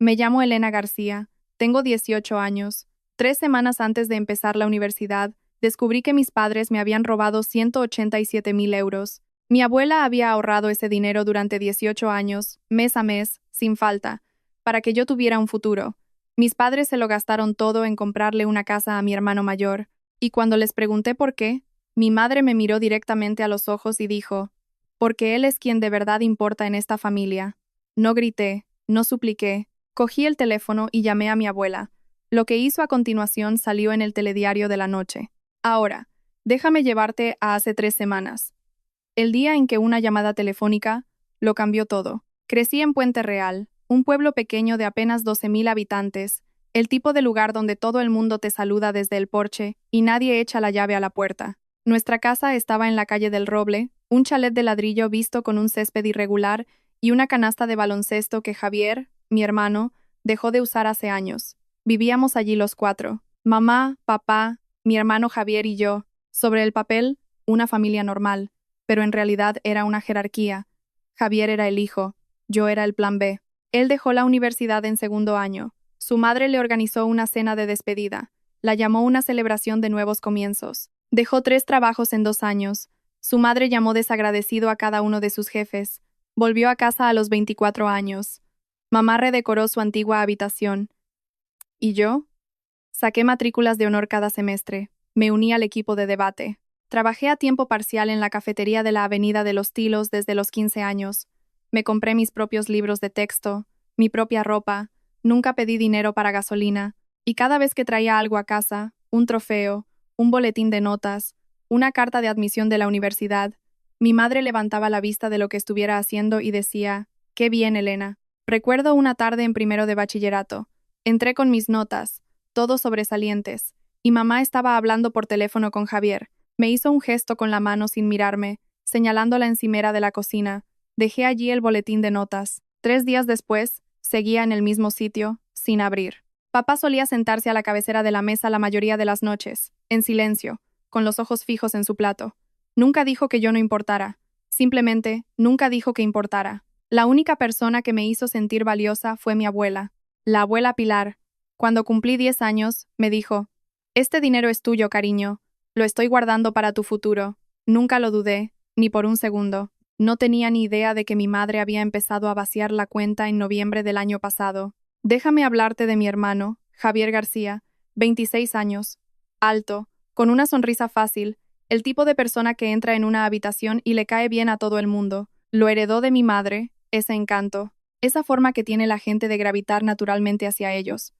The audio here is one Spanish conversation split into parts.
Me llamo Elena García, tengo 18 años. 3 semanas antes de empezar la universidad, descubrí que mis padres me habían robado 187.000 euros. Mi abuela había ahorrado ese dinero durante 18 años, mes a mes, sin falta, para que yo tuviera un futuro. Mis padres se lo gastaron todo en comprarle una casa a mi hermano mayor, y cuando les pregunté por qué, mi madre me miró directamente a los ojos y dijo, porque él es quien de verdad importa en esta familia. No grité, no supliqué. Cogí el teléfono y llamé a mi abuela. Lo que hizo a continuación salió en el telediario de la noche. Ahora, déjame llevarte a hace 3 semanas. El día en que una llamada telefónica lo cambió todo. Crecí en Puente Real, un pueblo pequeño de apenas 12.000 habitantes, el tipo de lugar donde todo el mundo te saluda desde el porche y nadie echa la llave a la puerta. Nuestra casa estaba en la calle del Roble, un chalet de ladrillo visto con un césped irregular y una canasta de baloncesto que Javier, mi hermano, dejó de usar hace años. Vivíamos allí los 4. Mamá, papá, mi hermano Javier y yo. Sobre el papel, una familia normal, pero en realidad era una jerarquía. Javier era el hijo, yo era el plan B. Él dejó la universidad en segundo año. Su madre le organizó una cena de despedida. La llamó una celebración de nuevos comienzos. Dejó 3 trabajos en 2 años. Su madre llamó desagradecido a cada uno de sus jefes. Volvió a casa a los 24 años. Mamá redecoró su antigua habitación. ¿Y yo? Saqué matrículas de honor cada semestre. Me uní al equipo de debate. Trabajé a tiempo parcial en la cafetería de la Avenida de los Tilos desde los 15 años. Me compré mis propios libros de texto, mi propia ropa, nunca pedí dinero para gasolina, y cada vez que traía algo a casa, un trofeo, un boletín de notas, una carta de admisión de la universidad, mi madre levantaba la vista de lo que estuviera haciendo y decía, «Qué bien, Elena». Recuerdo una tarde en primero de bachillerato. Entré con mis notas, todos sobresalientes, y mamá estaba hablando por teléfono con Javier. Me hizo un gesto con la mano sin mirarme, señalando la encimera de la cocina. Dejé allí el boletín de notas. 3 días después, seguía en el mismo sitio, sin abrir. Papá solía sentarse a la cabecera de la mesa la mayoría de las noches, en silencio, con los ojos fijos en su plato. Nunca dijo que yo no importara. Simplemente, nunca dijo que importara. La única persona que me hizo sentir valiosa fue mi abuela, la abuela Pilar. Cuando cumplí 10 años, me dijo, «Este dinero es tuyo, cariño. Lo estoy guardando para tu futuro». Nunca lo dudé, ni por un segundo. No tenía ni idea de que mi madre había empezado a vaciar la cuenta en noviembre del año pasado. Déjame hablarte de mi hermano, Javier García, 26 años, alto, con una sonrisa fácil, el tipo de persona que entra en una habitación y le cae bien a todo el mundo. Lo heredó de mi madre, ese encanto, esa forma que tiene la gente de gravitar naturalmente hacia ellos.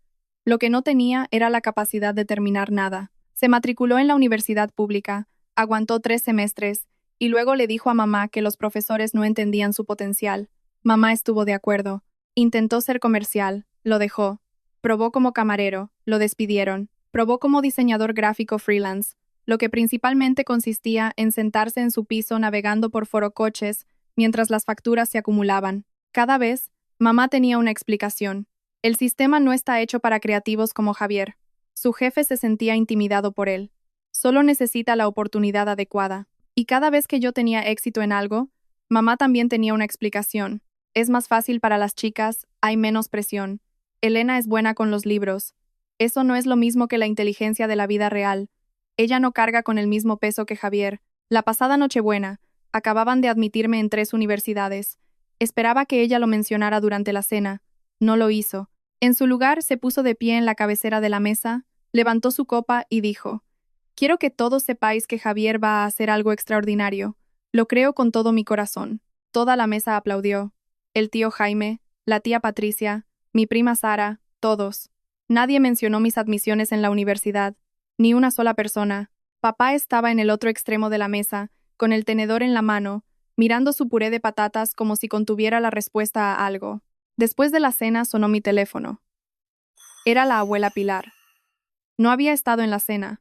Lo que no tenía era la capacidad de terminar nada. Se matriculó en la universidad pública, aguantó 3 semestres, y luego le dijo a mamá que los profesores no entendían su potencial. Mamá estuvo de acuerdo. Intentó ser comercial, lo dejó. Probó como camarero, lo despidieron. Probó como diseñador gráfico freelance, lo que principalmente consistía en sentarse en su piso navegando por forocoches mientras las facturas se acumulaban. Cada vez, mamá tenía una explicación. El sistema no está hecho para creativos como Javier. Su jefe se sentía intimidado por él. Solo necesita la oportunidad adecuada. Y cada vez que yo tenía éxito en algo, mamá también tenía una explicación. Es más fácil para las chicas, hay menos presión. Elena es buena con los libros. Eso no es lo mismo que la inteligencia de la vida real. Ella no carga con el mismo peso que Javier. La pasada Nochebuena, acababan de admitirme en 3 universidades. Esperaba que ella lo mencionara durante la cena. No lo hizo. En su lugar se puso de pie en la cabecera de la mesa, levantó su copa y dijo, «Quiero que todos sepáis que Javier va a hacer algo extraordinario. Lo creo con todo mi corazón». Toda la mesa aplaudió. El tío Jaime, la tía Patricia, mi prima Sara, todos. Nadie mencionó mis admisiones en la universidad. Ni una sola persona. Papá estaba en el otro extremo de la mesa, con el tenedor en la mano, mirando su puré de patatas como si contuviera la respuesta a algo. Después de la cena sonó mi teléfono. Era la abuela Pilar. No había estado en la cena.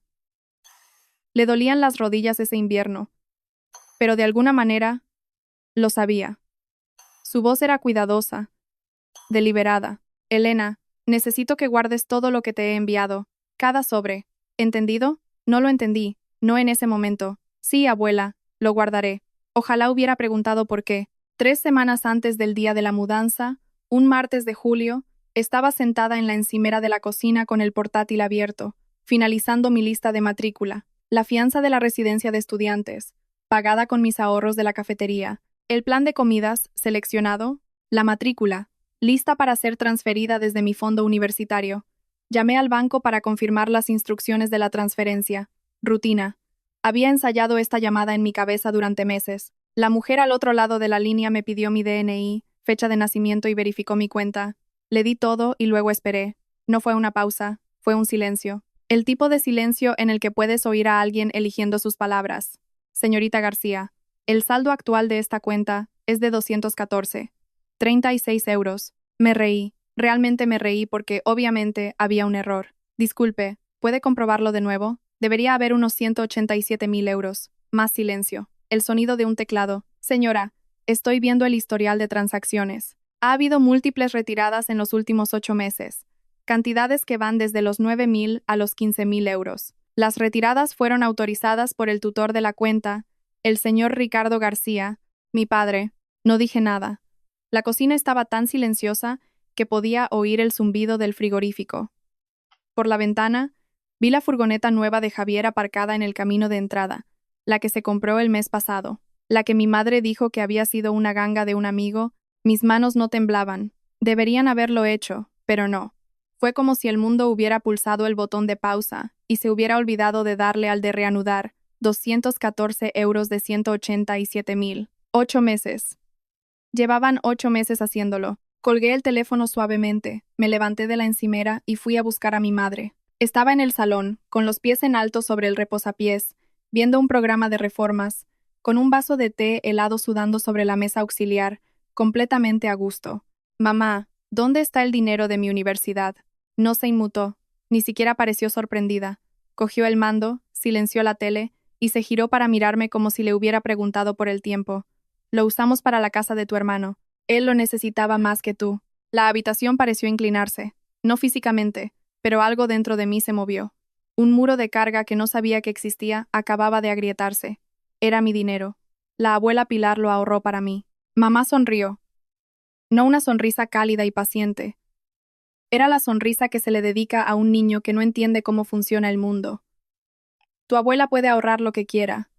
Le dolían las rodillas ese invierno, pero de alguna manera lo sabía. Su voz era cuidadosa, deliberada. «Elena, necesito que guardes todo lo que te he enviado, cada sobre. ¿Entendido?» No lo entendí, no en ese momento. «Sí, abuela, lo guardaré». Ojalá hubiera preguntado por qué. 3 semanas antes del día de la mudanza, un martes de julio, Estaba sentada en la encimera de la cocina con el portátil abierto, finalizando mi lista de matrícula, la fianza de la residencia de estudiantes, pagada con mis ahorros de la cafetería, el plan de comidas, seleccionado, la matrícula, lista para ser transferida desde mi fondo universitario. Llamé al banco para confirmar las instrucciones de la transferencia. Rutina. Había ensayado esta llamada en mi cabeza durante meses. La mujer al otro lado de la línea me pidió mi DNI, fecha de nacimiento y verificó mi cuenta. Le di todo y luego esperé. No fue una pausa, fue un silencio. El tipo de silencio en el que puedes oír a alguien eligiendo sus palabras. Señorita García, el saldo actual de esta cuenta es de 214,36 euros. Me reí. Realmente me reí porque obviamente había un error. Disculpe, ¿puede comprobarlo de nuevo? Debería haber unos 187.000 euros. Más silencio. El sonido de un teclado. Señora, estoy viendo el historial de transacciones. Ha habido múltiples retiradas en los últimos 8 meses, cantidades que van desde los 9.000 a los 15.000 euros. Las retiradas fueron autorizadas por el tutor de la cuenta, el señor Ricardo García, mi padre. No dije nada. La cocina estaba tan silenciosa que podía oír el zumbido del frigorífico. Por la ventana, vi la furgoneta nueva de Javier aparcada en el camino de entrada, la que se compró el mes pasado, la que mi madre dijo que había sido una ganga de un amigo. Mis manos no temblaban. Deberían haberlo hecho, pero no. Fue como si el mundo hubiera pulsado el botón de pausa y se hubiera olvidado de darle al de reanudar. 214 euros de 187.000. 8 meses. Llevaban 8 meses haciéndolo. Colgué el teléfono suavemente, me levanté de la encimera y fui a buscar a mi madre. Estaba en el salón, con los pies en alto sobre el reposapiés, viendo un programa de reformas, con un vaso de té helado sudando sobre la mesa auxiliar, completamente a gusto. Mamá, ¿dónde está el dinero de mi universidad? No se inmutó, ni siquiera pareció sorprendida. Cogió el mando, silenció la tele y se giró para mirarme como si le hubiera preguntado por el tiempo. Lo usamos para la casa de tu hermano. Él lo necesitaba más que tú. La habitación pareció inclinarse, no físicamente, pero algo dentro de mí se movió. Un muro de carga que no sabía que existía acababa de agrietarse. Era mi dinero. La abuela Pilar lo ahorró para mí. Mamá sonrió. No una sonrisa cálida y paciente. Era la sonrisa que se le dedica a un niño que no entiende cómo funciona el mundo. Tu abuela puede ahorrar lo que quiera.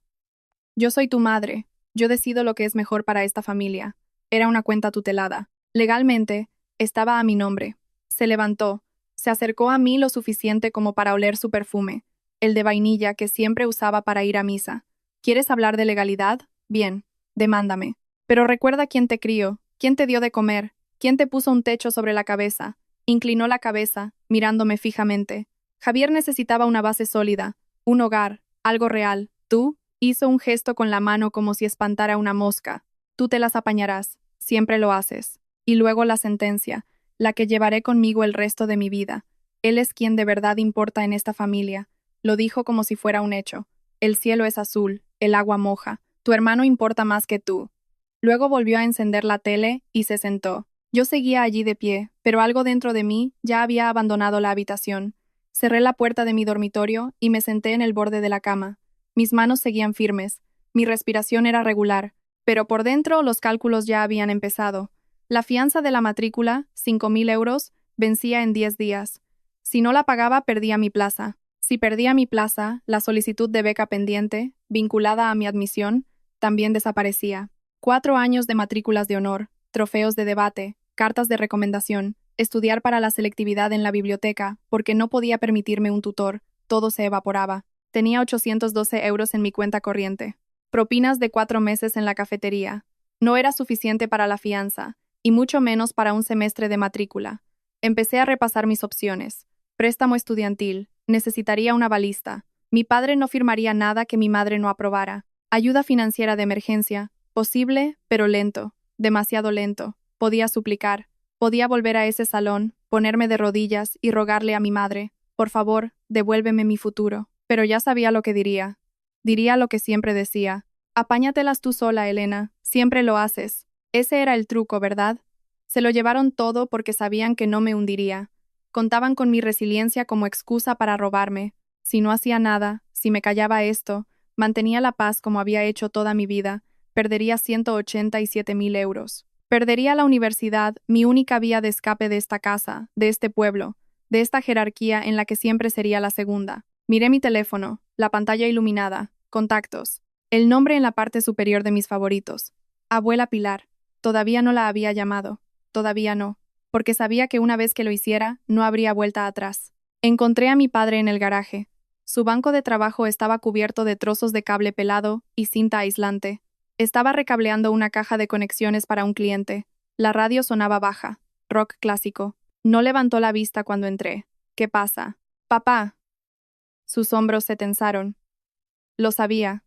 Yo soy tu madre. Yo decido lo que es mejor para esta familia. Era una cuenta tutelada. Legalmente, estaba a mi nombre. Se levantó. Se acercó a mí lo suficiente como para oler su perfume, el de vainilla que siempre usaba para ir a misa. ¿Quieres hablar de legalidad? Bien, demándame. Pero recuerda quién te crió, quién te dio de comer, quién te puso un techo sobre la cabeza. Inclinó la cabeza, mirándome fijamente. Javier necesitaba una base sólida, un hogar, algo real. Tú, hizo un gesto con la mano como si espantara una mosca. Tú te las apañarás, siempre lo haces. Y luego la sentencia, la que llevaré conmigo el resto de mi vida. Él es quien de verdad importa en esta familia. Lo dijo como si fuera un hecho. El cielo es azul, el agua moja. Tu hermano importa más que tú. Luego volvió a encender la tele y se sentó. Yo seguía allí de pie, pero algo dentro de mí ya había abandonado la habitación. Cerré la puerta de mi dormitorio y me senté en el borde de la cama. Mis manos seguían firmes. Mi respiración era regular, pero por dentro los cálculos ya habían empezado. La fianza de la matrícula, 5.000 euros, vencía en 10 días. Si no la pagaba, perdía mi plaza. Si perdía mi plaza, la solicitud de beca pendiente, vinculada a mi admisión, también desaparecía. 4 años de matrículas de honor, trofeos de debate, cartas de recomendación, estudiar para la selectividad en la biblioteca, porque no podía permitirme un tutor, todo se evaporaba. Tenía 812 euros en mi cuenta corriente. Propinas de 4 meses en la cafetería. No era suficiente para la fianza, y mucho menos para un semestre de matrícula. Empecé a repasar mis opciones. Préstamo estudiantil. Necesitaría una balista. Mi padre no firmaría nada que mi madre no aprobara. Ayuda financiera de emergencia. Posible, pero lento. Demasiado lento. Podía suplicar. Podía volver a ese salón, ponerme de rodillas y rogarle a mi madre, por favor, devuélveme mi futuro. Pero ya sabía lo que diría. Diría lo que siempre decía. Apáñatelas tú sola, Elena. Siempre lo haces. Ese era el truco, ¿verdad? Se lo llevaron todo porque sabían que no me hundiría. Contaban con mi resiliencia como excusa para robarme. Si no hacía nada, si me callaba esto, mantenía la paz como había hecho toda mi vida, perdería 187.000 euros. Perdería la universidad, mi única vía de escape de esta casa, de este pueblo, de esta jerarquía en la que siempre sería la segunda. Miré mi teléfono, la pantalla iluminada, contactos, el nombre en la parte superior de mis favoritos. Abuela Pilar. Todavía no la había llamado. Todavía no, porque sabía que una vez que lo hiciera, no habría vuelta atrás. Encontré a mi padre en el garaje. Su banco de trabajo estaba cubierto de trozos de cable pelado y cinta aislante. Estaba recableando una caja de conexiones para un cliente. La radio sonaba baja, rock clásico. No levantó la vista cuando entré. ¿Qué pasa? Papá. Sus hombros se tensaron. Lo sabía.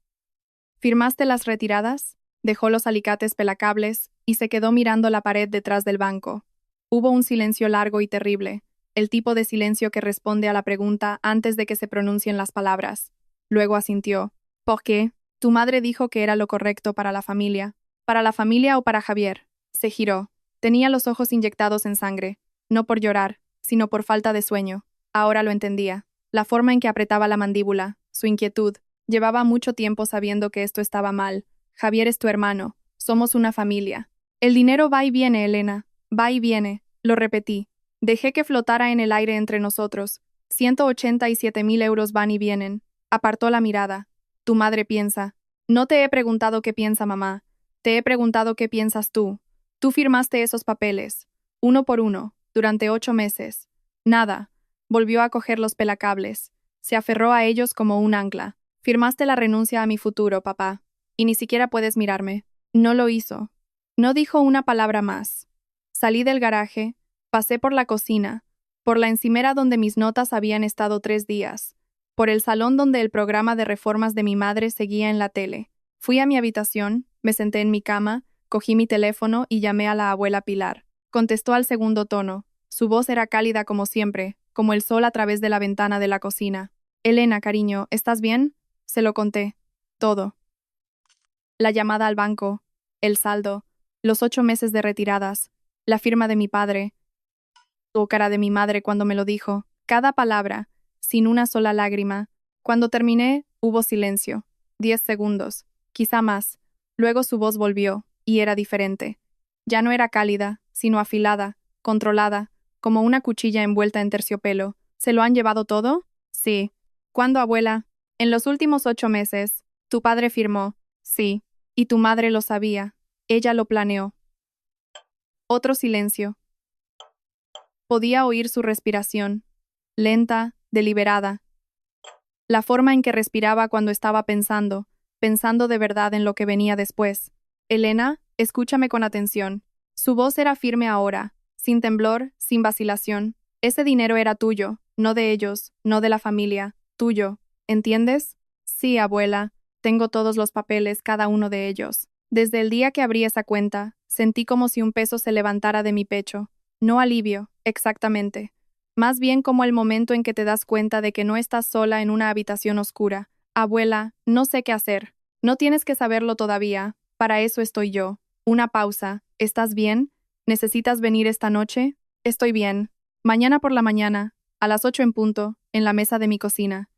¿Firmaste las retiradas? Dejó los alicates pelacables y se quedó mirando la pared detrás del banco. Hubo un silencio largo y terrible, el tipo de silencio que responde a la pregunta antes de que se pronuncien las palabras. Luego asintió. ¿Por qué? Tu madre dijo que era lo correcto para la familia. ¿Para la familia o para Javier? Se giró. Tenía los ojos inyectados en sangre, no por llorar, sino por falta de sueño. Ahora lo entendía. La forma en que apretaba la mandíbula, su inquietud. Llevaba mucho tiempo sabiendo que esto estaba mal. Javier es tu hermano. Somos una familia. El dinero va y viene, Elena. Va y viene. Lo repetí. Dejé que flotara en el aire entre nosotros. 187.000 euros van y vienen. Apartó la mirada. Tu madre piensa. No te he preguntado qué piensa mamá. Te he preguntado qué piensas tú. Tú firmaste esos papeles. Uno por uno. Durante 8 meses. Nada. Volvió a coger los pelacables. Se aferró a ellos como un ancla. Firmaste la renuncia a mi futuro, papá. Y ni siquiera puedes mirarme. No lo hizo. No dijo una palabra más. Salí del garaje, pasé por la cocina, por la encimera donde mis notas habían estado 3 días, por el salón donde el programa de reformas de mi madre seguía en la tele. Fui a mi habitación, me senté en mi cama, cogí mi teléfono y llamé a la abuela Pilar. Contestó al segundo tono. Su voz era cálida como siempre, como el sol a través de la ventana de la cocina. Elena, cariño, ¿estás bien? Se lo conté. Todo. La llamada al banco, el saldo, los 8 meses de retiradas, la firma de mi padre, la cara de mi madre cuando me lo dijo, cada palabra, sin una sola lágrima. Cuando terminé, hubo silencio. 10 segundos, quizá más. Luego su voz volvió, y era diferente. Ya no era cálida, sino afilada, controlada, como una cuchilla envuelta en terciopelo. ¿Se lo han llevado todo? Sí. ¿Cuándo, abuela? En los últimos 8 meses. Tu padre firmó. Sí. Y tu madre lo sabía. Ella lo planeó. Otro silencio. Podía oír su respiración. Lenta, deliberada. La forma en que respiraba cuando estaba pensando de verdad en lo que venía después. Elena, escúchame con atención. Su voz era firme ahora, sin temblor, sin vacilación. Ese dinero era tuyo, no de ellos, no de la familia, tuyo. ¿Entiendes? Sí, abuela. Tengo todos los papeles, cada uno de ellos. Desde el día que abrí esa cuenta, sentí como si un peso se levantara de mi pecho. No alivio, exactamente. Más bien como el momento en que te das cuenta de que no estás sola en una habitación oscura. Abuela, no sé qué hacer. No tienes que saberlo todavía. Para eso estoy yo. Una pausa. ¿Estás bien? ¿Necesitas venir esta noche? Estoy bien. Mañana por la mañana, a las 8 en punto, en la mesa de mi cocina.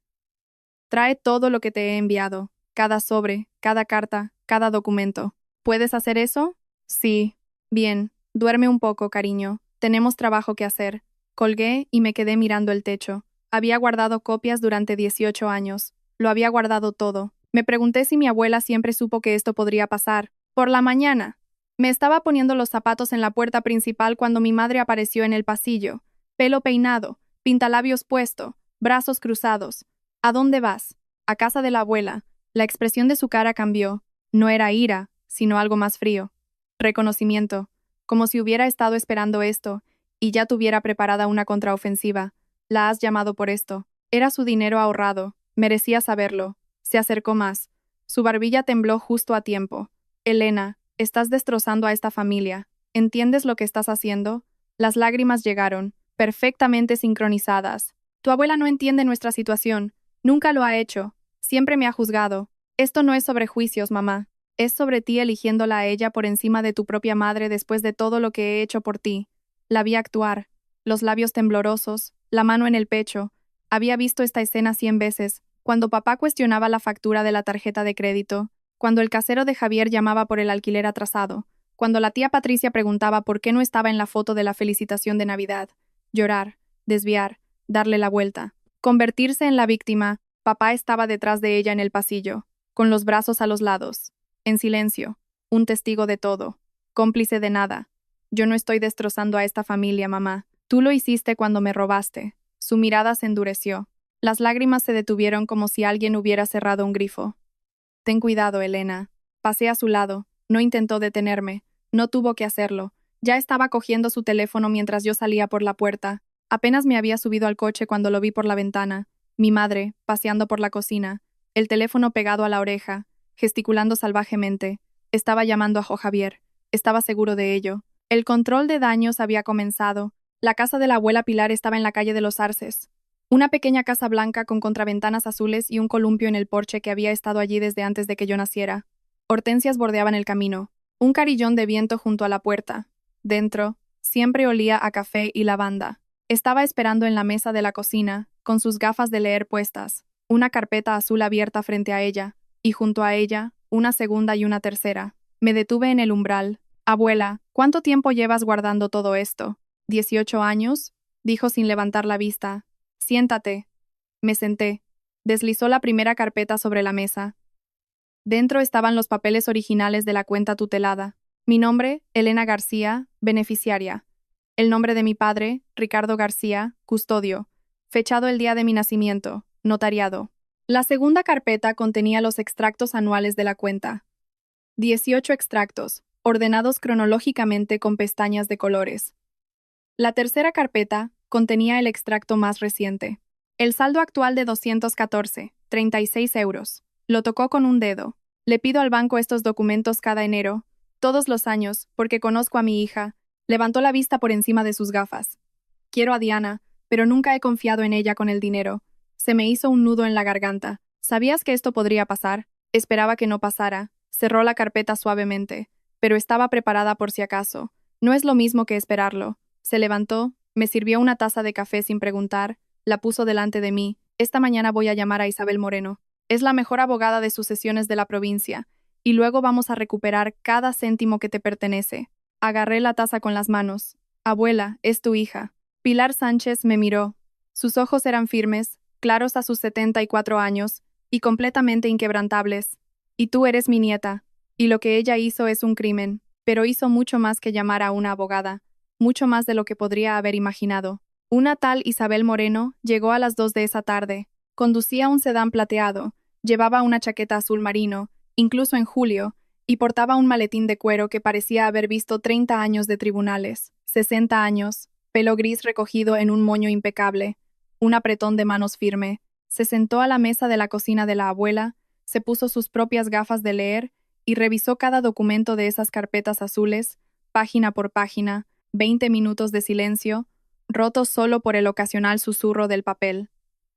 Trae todo lo que te he enviado. Cada sobre, cada carta, cada documento. ¿Puedes hacer eso? Sí. Bien. Duerme un poco, cariño. Tenemos trabajo que hacer. Colgué y me quedé mirando el techo. Había guardado copias durante 18 años. Lo había guardado todo. Me pregunté si mi abuela siempre supo que esto podría pasar. Por la mañana. Me estaba poniendo los zapatos en la puerta principal cuando mi madre apareció en el pasillo. Pelo peinado, pintalabios puesto, brazos cruzados. ¿A dónde vas? A casa de la abuela. La expresión de su cara cambió. No era ira, sino algo más frío. Reconocimiento. Como si hubiera estado esperando esto, y ya tuviera preparada una contraofensiva. La has llamado por esto. Era su dinero ahorrado. Merecía saberlo. Se acercó más. Su barbilla tembló justo a tiempo. Elena, estás destrozando a esta familia. ¿Entiendes lo que estás haciendo? Las lágrimas llegaron, perfectamente sincronizadas. Tu abuela no entiende nuestra situación. Nunca lo ha hecho. Siempre me ha juzgado. Esto no es sobre juicios, mamá. Es sobre ti eligiéndola a ella por encima de tu propia madre después de todo lo que he hecho por ti. La vi actuar. Los labios temblorosos, la mano en el pecho. Había visto esta escena 100 veces, cuando papá cuestionaba la factura de la tarjeta de crédito, cuando el casero de Javier llamaba por el alquiler atrasado, Cuando la tía Patricia preguntaba por qué no estaba en la foto de la felicitación de Navidad, llorar, desviar, darle la vuelta, convertirse en la víctima, papá estaba detrás de ella en el pasillo, con los brazos a los lados, en silencio, un testigo de todo, cómplice de nada. Yo no estoy destrozando a esta familia, mamá. Tú lo hiciste cuando me robaste. Su mirada se endureció. Las lágrimas se detuvieron como si alguien hubiera cerrado un grifo. Ten cuidado, Elena. Pasé a su lado. No intentó detenerme. No tuvo que hacerlo. Ya estaba cogiendo su teléfono mientras yo salía por la puerta. Apenas me había subido al coche cuando lo vi por la ventana. Mi madre, paseando por la cocina. El teléfono pegado a la oreja, gesticulando salvajemente. Estaba llamando a Jo Javier. Estaba seguro de ello. El control de daños había comenzado. La casa de la abuela Pilar estaba en la calle de los Arces. Una pequeña casa blanca con contraventanas azules y un columpio en el porche que había estado allí desde antes de que yo naciera. Hortensias bordeaban el camino. Un carillón de viento junto a la puerta. Dentro, siempre olía a café y lavanda. Estaba esperando en la mesa de la cocina, con sus gafas de leer puestas, una carpeta azul abierta frente a ella, y junto a ella, una segunda y una tercera. Me detuve en el umbral. Abuela, ¿cuánto tiempo llevas guardando todo esto? ¿18 años? Dijo sin levantar la vista. Siéntate. Me senté. Deslizó la primera carpeta sobre la mesa. Dentro estaban los papeles originales de la cuenta tutelada. Mi nombre, Elena García, beneficiaria. El nombre de mi padre, Ricardo García, custodio. Fechado el día de mi nacimiento, notariado. La segunda carpeta contenía los extractos anuales de la cuenta. 18 extractos, ordenados cronológicamente con pestañas de colores. La tercera carpeta contenía el extracto más reciente. El saldo actual de 214,36 euros. Lo tocó con un dedo. Le pido al banco estos documentos cada enero, todos los años, porque conozco a mi hija. Levantó la vista por encima de sus gafas. Quiero a Diana, pero nunca he confiado en ella con el dinero. Se me hizo un nudo en la garganta. ¿Sabías que esto podría pasar? Esperaba que no pasara. Cerró la carpeta suavemente, pero estaba preparada por si acaso. No es lo mismo que esperarlo. Se levantó, me sirvió una taza de café sin preguntar, la puso delante de mí. Esta mañana voy a llamar a Isabel Moreno. Es la mejor abogada de sucesiones de la provincia, y luego vamos a recuperar cada céntimo que te pertenece. Agarré la taza con las manos. Abuela, es tu hija. Pilar Sánchez me miró. Sus ojos eran firmes, claros a sus 74 años, y completamente inquebrantables. Y tú eres mi nieta. Y lo que ella hizo es un crimen, pero hizo mucho más que llamar a una abogada, mucho más de lo que podría haber imaginado. Una tal Isabel Moreno llegó a las 2 de esa tarde. Conducía un sedán plateado, llevaba una chaqueta azul marino, incluso en julio, y portaba un maletín de cuero que parecía haber visto 30 años de tribunales, 60 años, pelo gris recogido en un moño impecable, un apretón de manos firme. Se sentó a la mesa de la cocina de la abuela, se puso sus propias gafas de leer y revisó cada documento de esas carpetas azules, página por página, 20 minutos de silencio, rotos solo por el ocasional susurro del papel.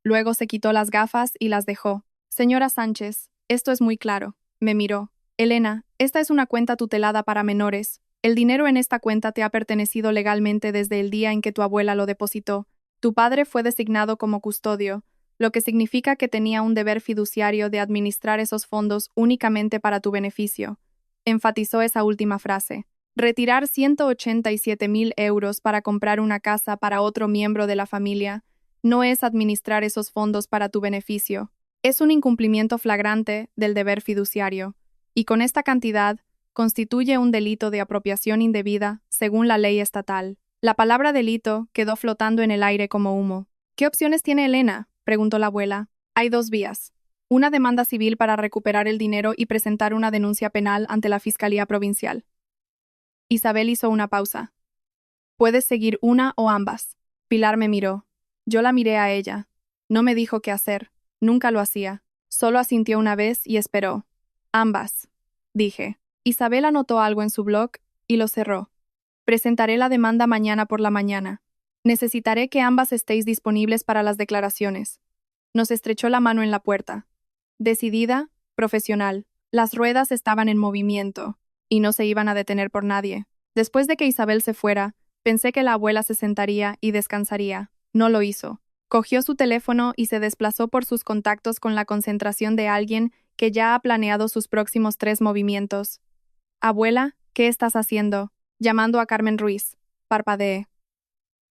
Luego se quitó las gafas y las dejó. Señora Sánchez, esto es muy claro. Me miró. Elena, esta es una cuenta tutelada para menores. El dinero en esta cuenta te ha pertenecido legalmente desde el día en que tu abuela lo depositó. Tu padre fue designado como custodio, lo que significa que tenía un deber fiduciario de administrar esos fondos únicamente para tu beneficio. Enfatizó esa última frase. Retirar 187.000 euros para comprar una casa para otro miembro de la familia no es administrar esos fondos para tu beneficio. Es un incumplimiento flagrante del deber fiduciario, y con esta cantidad constituye un delito de apropiación indebida según la ley estatal. La palabra delito quedó flotando en el aire como humo. ¿Qué opciones tiene Elena?, preguntó la abuela. Hay dos vías. Una demanda civil para recuperar el dinero y presentar una denuncia penal ante la Fiscalía Provincial. Isabel hizo una pausa. Puedes seguir una o ambas. Pilar me miró. Yo la miré a ella. No me dijo qué hacer. Nunca lo hacía. Solo asintió una vez y esperó. Ambas, dije. Isabel anotó algo en su blog y lo cerró. Presentaré la demanda mañana por la mañana. Necesitaré que ambas estéis disponibles para las declaraciones. Nos estrechó la mano en la puerta. Decidida, profesional. Las ruedas estaban en movimiento, y no se iban a detener por nadie. Después de que Isabel se fuera, pensé que la abuela se sentaría y descansaría. No lo hizo. Cogió su teléfono y se desplazó por sus contactos con la concentración de alguien que ya ha planeado sus próximos 3 movimientos. Abuela, ¿Qué estás haciendo? Llamando a Carmen Ruiz. Parpadeé.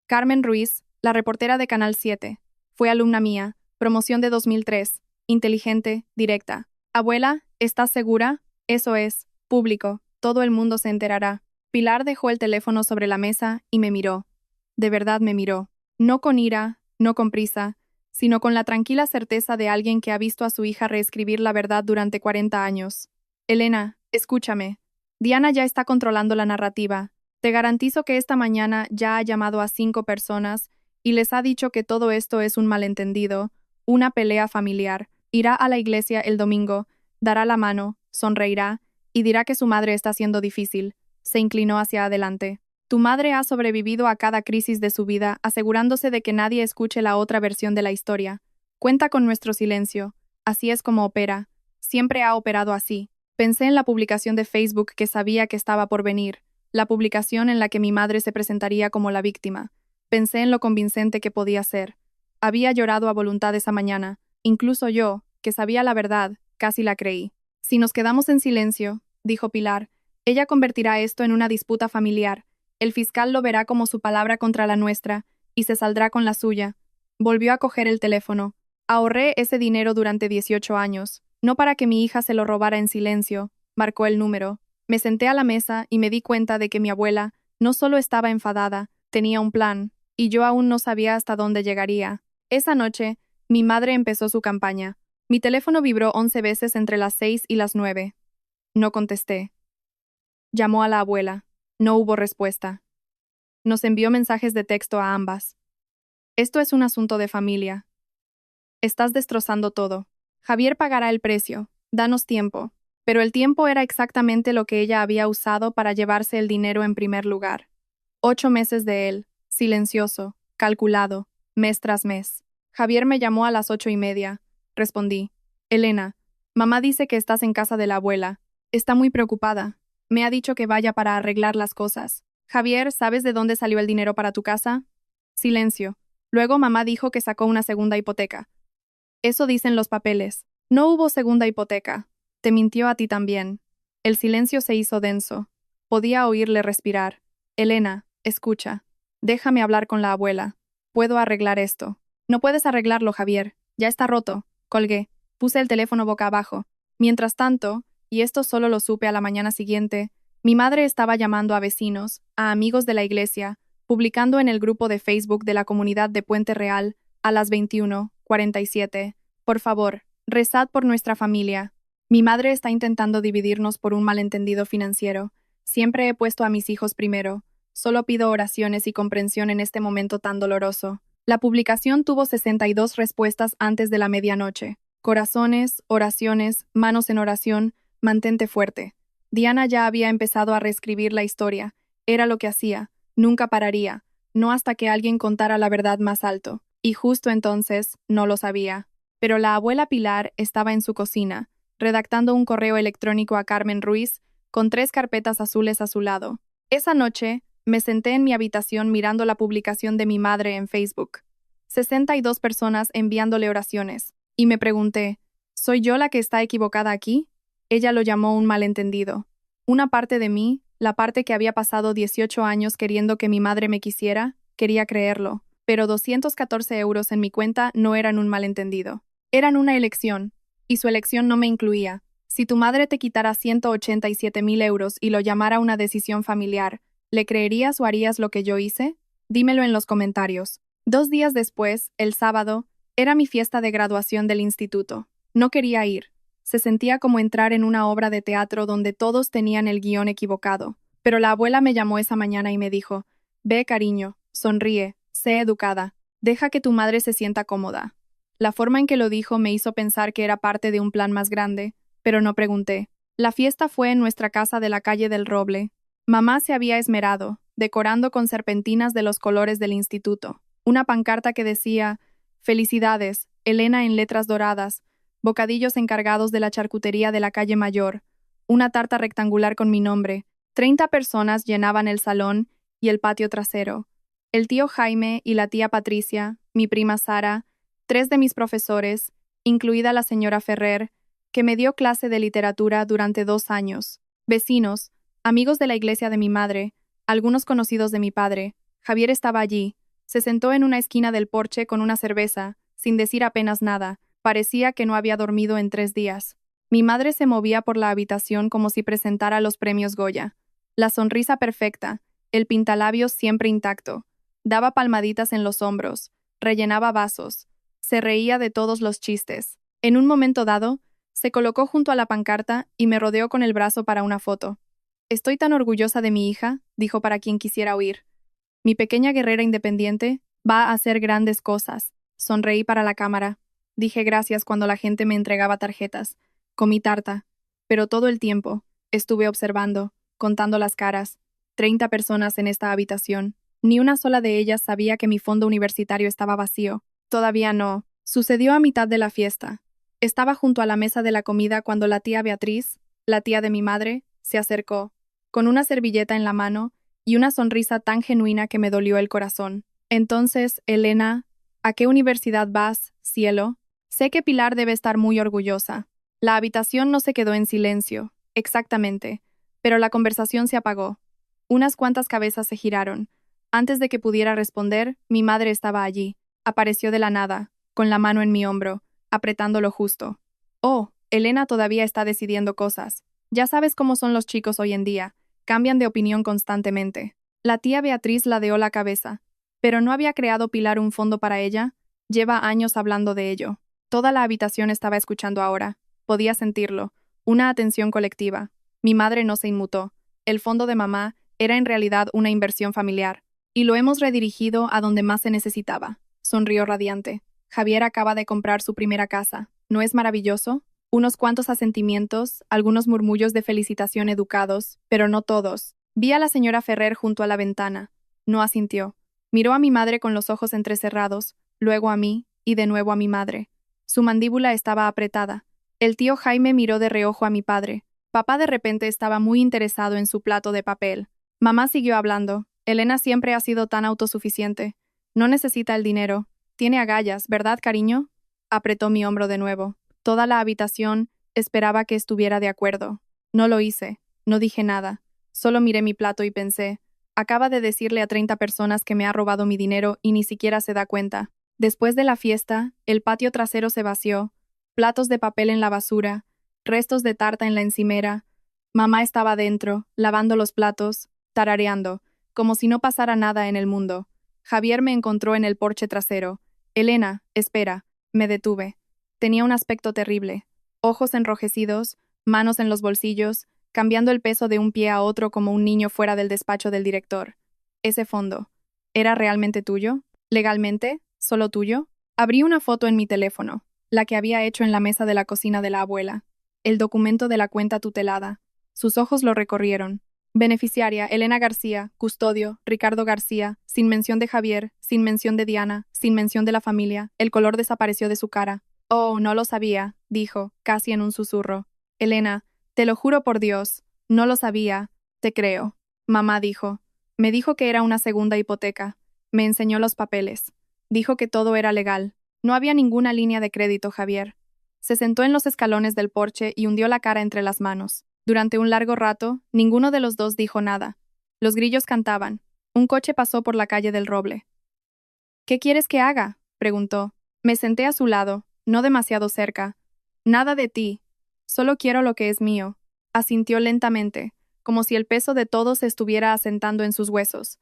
Carmen Ruiz, la reportera de Canal 7. Fue alumna mía, promoción de 2003. Inteligente, directa. Abuela, ¿estás segura? Eso es, público, todo el mundo se enterará. Pilar dejó el teléfono sobre la mesa y me miró. De verdad me miró. No con ira, no con prisa, sino con la tranquila certeza de alguien que ha visto a su hija reescribir la verdad durante 40 años. Elena, escúchame. Diana ya está controlando la narrativa. Te garantizo que esta mañana ya ha llamado a 5 personas y les ha dicho que todo esto es un malentendido, una pelea familiar. Irá a la iglesia el domingo, dará la mano, sonreirá y dirá que su madre está siendo difícil. Se inclinó hacia adelante. Tu madre ha sobrevivido a cada crisis de su vida, asegurándose de que nadie escuche la otra versión de la historia. Cuenta con nuestro silencio. Así es como opera. Siempre ha operado así. Pensé en la publicación de Facebook que sabía que estaba por venir, la publicación en la que mi madre se presentaría como la víctima. Pensé en lo convincente que podía ser. Había llorado a voluntad esa mañana. Incluso yo, que sabía la verdad, casi la creí. Si nos quedamos en silencio, dijo Pilar, ella convertirá esto en una disputa familiar. El fiscal lo verá como su palabra contra la nuestra, y se saldrá con la suya. Volvió a coger el teléfono. Ahorré ese dinero durante 18 años, no para que mi hija se lo robara en silencio. Marcó el número. Me senté a la mesa y me di cuenta de que mi abuela no solo estaba enfadada, tenía un plan, y yo aún no sabía hasta dónde llegaría. Esa noche, mi madre empezó su campaña. Mi teléfono vibró 11 veces entre las 6 y las 9. No contesté. Llamó a la abuela. No hubo respuesta. Nos envió mensajes de texto a ambas. Esto es un asunto de familia. Estás destrozando todo. Javier pagará el precio. Danos tiempo. Pero el tiempo era exactamente lo que ella había usado para llevarse el dinero en primer lugar. 8 meses de él, silencioso, calculado, mes tras mes. Javier me llamó a las 8:30. Respondí. Elena, mamá dice que estás en casa de la abuela. Está muy preocupada. Me ha dicho que vaya para arreglar las cosas. Javier, ¿sabes de dónde salió el dinero para tu casa? Silencio. Luego mamá dijo que sacó una segunda hipoteca. Eso dicen los papeles. No hubo segunda hipoteca. Te mintió a ti también. El silencio se hizo denso. Podía oírle respirar. Elena, escucha. Déjame hablar con la abuela. Puedo arreglar esto. No puedes arreglarlo, Javier. Ya está roto. Colgué. Puse el teléfono boca abajo. Mientras tanto, y esto solo lo supe a la mañana siguiente, mi madre estaba llamando a vecinos, a amigos de la iglesia, publicando en el grupo de Facebook de la comunidad de Puente Real, a las 21:47. Por favor, rezad por nuestra familia. Mi madre está intentando dividirnos por un malentendido financiero. Siempre he puesto a mis hijos primero. Solo pido oraciones y comprensión en este momento tan doloroso. La publicación tuvo 62 respuestas antes de la medianoche. Corazones, oraciones, manos en oración, mantente fuerte. Diana ya había empezado a reescribir la historia. Era lo que hacía. Nunca pararía. No hasta que alguien contara la verdad más alto. Y justo entonces, no lo sabía. Pero la abuela Pilar estaba en su cocina, redactando un correo electrónico a Carmen Ruiz, con 3 carpetas azules a su lado. Esa noche, me senté en mi habitación mirando la publicación de mi madre en Facebook. 62 personas enviándole oraciones. Y me pregunté, ¿soy yo la que está equivocada aquí? Ella lo llamó un malentendido. Una parte de mí, la parte que había pasado 18 años queriendo que mi madre me quisiera, quería creerlo. Pero 214 euros en mi cuenta no eran un malentendido. Eran una elección. Y su elección no me incluía. Si tu madre te quitara 187.000 euros y lo llamara una decisión familiar, ¿le creerías o harías lo que yo hice? Dímelo en los comentarios. 2 días después, el sábado, era mi fiesta de graduación del instituto. No quería ir. Se sentía como entrar en una obra de teatro donde todos tenían el guión equivocado. Pero la abuela me llamó esa mañana y me dijo, ve, cariño, sonríe, sé educada, deja que tu madre se sienta cómoda. La forma en que lo dijo me hizo pensar que era parte de un plan más grande, pero no pregunté. La fiesta fue en nuestra casa de la calle del Roble. Mamá se había esmerado, decorando con serpentinas de los colores del instituto. Una pancarta que decía, felicidades, Elena en letras doradas, bocadillos encargados de la charcutería de la calle Mayor, una tarta rectangular con mi nombre. 30 personas llenaban el salón y el patio trasero. El tío Jaime y la tía Patricia, mi prima Sara, 3 de mis profesores, incluida la señora Ferrer, que me dio clase de literatura durante 2 años, vecinos, Amigos de la iglesia de mi madre, algunos conocidos de mi padre. Javier estaba allí. Se sentó en una esquina del porche con una cerveza, sin decir apenas nada. Parecía que no había dormido en 3 días. Mi madre se movía por la habitación como si presentara los premios Goya. La sonrisa perfecta, el pintalabios siempre intacto. Daba palmaditas en los hombros, rellenaba vasos, se reía de todos los chistes. En un momento dado, se colocó junto a la pancarta y me rodeó con el brazo para una foto. Estoy tan orgullosa de mi hija, dijo para quien quisiera oír. Mi pequeña guerrera independiente va a hacer grandes cosas. Sonreí para la cámara. Dije gracias cuando la gente me entregaba tarjetas. Comí tarta. Pero todo el tiempo, estuve observando, contando las caras. 30 personas en esta habitación. Ni una sola de ellas sabía que mi fondo universitario estaba vacío. Todavía no. Sucedió a mitad de la fiesta. Estaba junto a la mesa de la comida cuando la tía Beatriz, la tía de mi madre, se acercó, con una servilleta en la mano y una sonrisa tan genuina que me dolió el corazón. Entonces, Elena, ¿a qué universidad vas, cielo? Sé que Pilar debe estar muy orgullosa. La habitación no se quedó en silencio, exactamente, pero la conversación se apagó. Unas cuantas cabezas se giraron. Antes de que pudiera responder, mi madre estaba allí. Apareció de la nada, con la mano en mi hombro, apretándolo justo. Oh, Elena todavía está decidiendo cosas. Ya sabes cómo son los chicos hoy en día. Cambian de opinión constantemente. La tía Beatriz ladeó la cabeza. ¿Pero no había creado Pilar un fondo para ella? Lleva años hablando de ello. Toda la habitación estaba escuchando ahora. Podía sentirlo. Una atención colectiva. Mi madre no se inmutó. El fondo de mamá era en realidad una inversión familiar. Y lo hemos redirigido a donde más se necesitaba. Sonrió radiante. Javier acaba de comprar su primera casa. ¿No es maravilloso? Unos cuantos asentimientos, algunos murmullos de felicitación educados, pero no todos. Vi a la señora Ferrer junto a la ventana. No asintió. Miró a mi madre con los ojos entrecerrados, luego a mí, y de nuevo a mi madre. Su mandíbula estaba apretada. El tío Jaime miró de reojo a mi padre. Papá de repente estaba muy interesado en su plato de papel. Mamá siguió hablando. Elena siempre ha sido tan autosuficiente. No necesita el dinero. Tiene agallas, ¿verdad, cariño? Apretó mi hombro de nuevo. Toda la habitación esperaba que estuviera de acuerdo. No lo hice. No dije nada. Solo miré mi plato y pensé, acaba de decirle a 30 personas que me ha robado mi dinero y ni siquiera se da cuenta. Después de la fiesta, el patio trasero se vació, platos de papel en la basura, restos de tarta en la encimera. Mamá estaba dentro, lavando los platos, tarareando, como si no pasara nada en el mundo. Javier me encontró en el porche trasero. Elena, espera. Me detuve. Tenía un aspecto terrible. Ojos enrojecidos, manos en los bolsillos, cambiando el peso de un pie a otro como un niño fuera del despacho del director. Ese fondo. ¿Era realmente tuyo? ¿Legalmente? ¿Solo tuyo? Abrí una foto en mi teléfono, la que había hecho en la mesa de la cocina de la abuela. El documento de la cuenta tutelada. Sus ojos lo recorrieron. Beneficiaria, Elena García, custodio, Ricardo García, sin mención de Javier, sin mención de Diana, sin mención de la familia. El color desapareció de su cara. Oh, no lo sabía, dijo, casi en un susurro. Elena, te lo juro por Dios, no lo sabía. Te creo. Mamá dijo. Me dijo que era una segunda hipoteca. Me enseñó los papeles. Dijo que todo era legal. No había ninguna línea de crédito, Javier. Se sentó en los escalones del porche y hundió la cara entre las manos. Durante un largo rato, ninguno de los dos dijo nada. Los grillos cantaban. Un coche pasó por la calle del Roble. ¿Qué quieres que haga?, preguntó. Me senté a su lado, no demasiado cerca. Nada de ti. Solo quiero lo que es mío. Asintió lentamente, como si el peso de todo se estuviera asentando en sus huesos.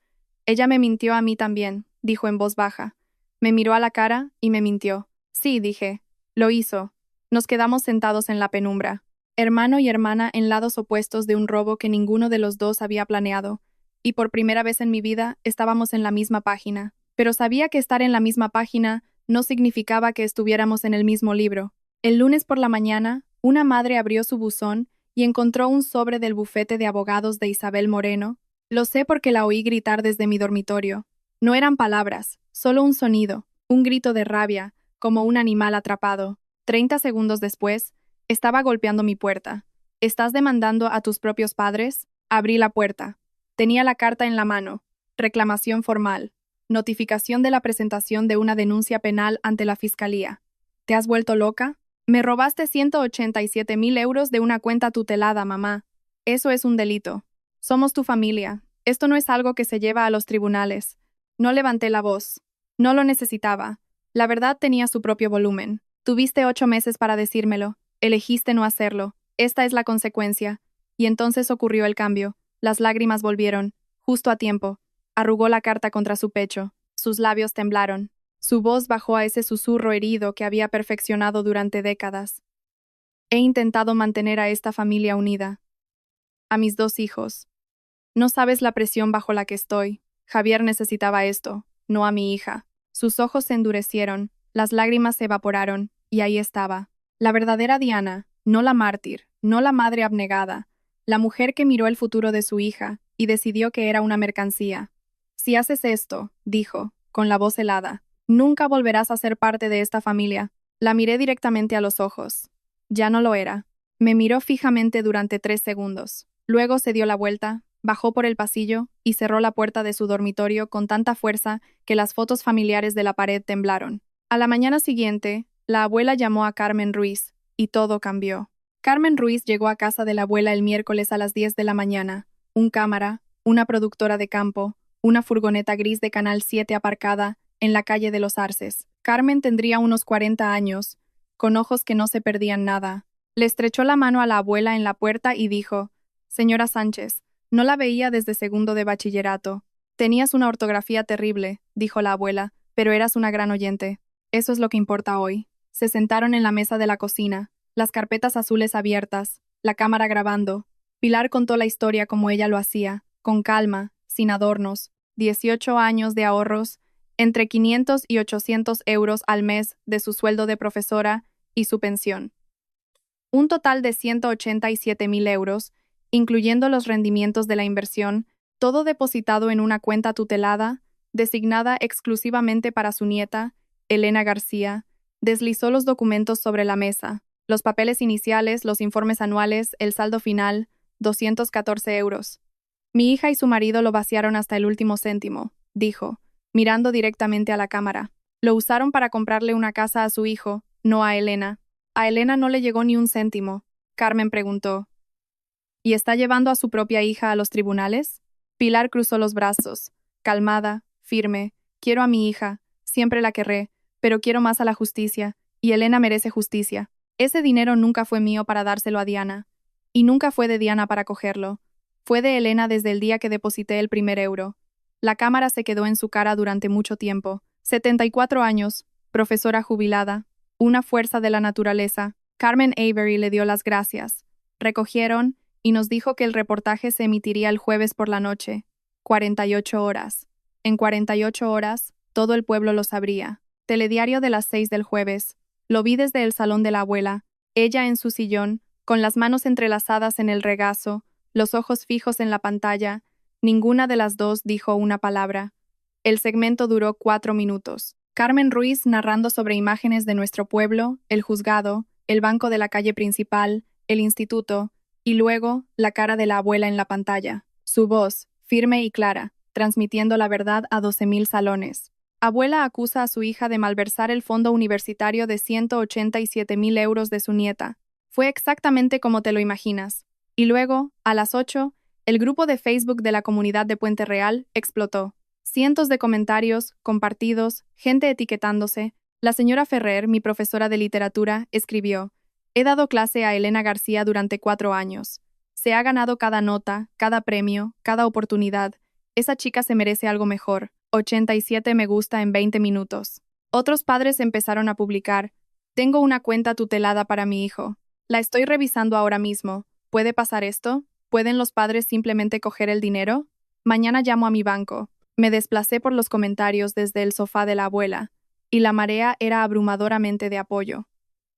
Ella me mintió a mí también, dijo en voz baja. Me miró a la cara y me mintió. Sí, dije. Lo hizo. Nos quedamos sentados en la penumbra. Hermano y hermana en lados opuestos de un robo que ninguno de los dos había planeado, y por primera vez en mi vida estábamos en la misma página. Pero sabía que estar en la misma página no significaba que estuviéramos en el mismo libro. El lunes por la mañana, una madre abrió su buzón y encontró un sobre del bufete de abogados de Isabel Moreno. Lo sé porque la oí gritar desde mi dormitorio. No eran palabras, solo un sonido, un grito de rabia, como un animal atrapado. 30 segundos después, estaba golpeando mi puerta. ¿Estás demandando a tus propios padres? Abrí la puerta. Tenía la carta en la mano. Reclamación formal. Notificación de la presentación de una denuncia penal ante la fiscalía. ¿Te has vuelto loca? Me robaste 187.000 euros de una cuenta tutelada, mamá. Eso es un delito. Somos tu familia. Esto no es algo que se lleva a los tribunales. No levanté la voz. No lo necesitaba. La verdad tenía su propio volumen. Tuviste 8 meses para decírmelo. Elegiste no hacerlo. Esta es la consecuencia. Y entonces ocurrió el cambio. Las lágrimas volvieron, justo a tiempo. Arrugó la carta contra su pecho. Sus labios temblaron. Su voz bajó a ese susurro herido que había perfeccionado durante décadas. He intentado mantener a esta familia unida. A mis 2 hijos. No sabes la presión bajo la que estoy. Javier necesitaba esto, no a mi hija. Sus ojos se endurecieron, las lágrimas se evaporaron, y ahí estaba. La verdadera Diana, no la mártir, no la madre abnegada. La mujer que miró el futuro de su hija y decidió que era una mercancía. Si haces esto, dijo, con la voz helada, nunca volverás a ser parte de esta familia. La miré directamente a los ojos. Ya no lo era. Me miró fijamente durante 3 segundos. Luego se dio la vuelta, bajó por el pasillo y cerró la puerta de su dormitorio con tanta fuerza que las fotos familiares de la pared temblaron. A la mañana siguiente, la abuela llamó a Carmen Ruiz, y todo cambió. Carmen Ruiz llegó a casa de la abuela el miércoles a las 10 de la mañana. Un cámara, una productora de campo, una furgoneta gris de Canal 7 aparcada en la calle de los Arces. Carmen tendría unos 40 años, con ojos que no se perdían nada. Le estrechó la mano a la abuela en la puerta y dijo: «Señora Sánchez, no la veía desde segundo de bachillerato. Tenías una ortografía terrible», dijo la abuela, «pero eras una gran oyente. Eso es lo que importa hoy». Se sentaron en la mesa de la cocina, las carpetas azules abiertas, la cámara grabando. Pilar contó la historia como ella lo hacía, con calma, sin adornos. 18 años de ahorros, entre 500 y 800 euros al mes de su sueldo de profesora y su pensión. Un total de 187.000 euros, incluyendo los rendimientos de la inversión, todo depositado en una cuenta tutelada, designada exclusivamente para su nieta, Elena García. Deslizó los documentos sobre la mesa, los papeles iniciales, los informes anuales, el saldo final, 214 euros. Mi hija y su marido lo vaciaron hasta el último céntimo, dijo, mirando directamente a la cámara. Lo usaron para comprarle una casa a su hijo, no a Elena. A Elena no le llegó ni un céntimo. Carmen preguntó: ¿y está llevando a su propia hija a los tribunales? Pilar cruzó los brazos, calmada, firme. Quiero a mi hija, siempre la querré, pero quiero más a la justicia, y Elena merece justicia. Ese dinero nunca fue mío para dárselo a Diana, y nunca fue de Diana para cogerlo. Fue de Elena desde el día que deposité el primer euro. La cámara se quedó en su cara durante mucho tiempo. 74 años, profesora jubilada, una fuerza de la naturaleza. Carmen Avery le dio las gracias. Recogieron y nos dijo que el reportaje se emitiría el jueves por la noche. 48 horas. En 48 horas, todo el pueblo lo sabría. Telediario de las 6 del jueves. Lo vi desde el salón de la abuela, ella en su sillón, con las manos entrelazadas en el regazo, los ojos fijos en la pantalla. Ninguna de las dos dijo una palabra. El segmento duró 4 minutos. Carmen Ruiz narrando sobre imágenes de nuestro pueblo, el juzgado, el banco de la calle principal, el instituto, y luego la cara de la abuela en la pantalla. Su voz, firme y clara, transmitiendo la verdad a 12.000 salones. Abuela acusa a su hija de malversar el fondo universitario de 187.000 euros de su nieta. Fue exactamente como te lo imaginas. Y luego, a las 8, el grupo de Facebook de la comunidad de Puente Real explotó. Cientos de comentarios, compartidos, gente etiquetándose. La señora Ferrer, mi profesora de literatura, escribió: «He dado clase a Elena García durante 4 años. Se ha ganado cada nota, cada premio, cada oportunidad. Esa chica se merece algo mejor». 87 me gusta en 20 minutos. Otros padres empezaron a publicar: «Tengo una cuenta tutelada para mi hijo. La estoy revisando ahora mismo. ¿Puede pasar esto? ¿Pueden los padres simplemente coger el dinero? Mañana llamo a mi banco». Me desplacé por los comentarios desde el sofá de la abuela, y la marea era abrumadoramente de apoyo.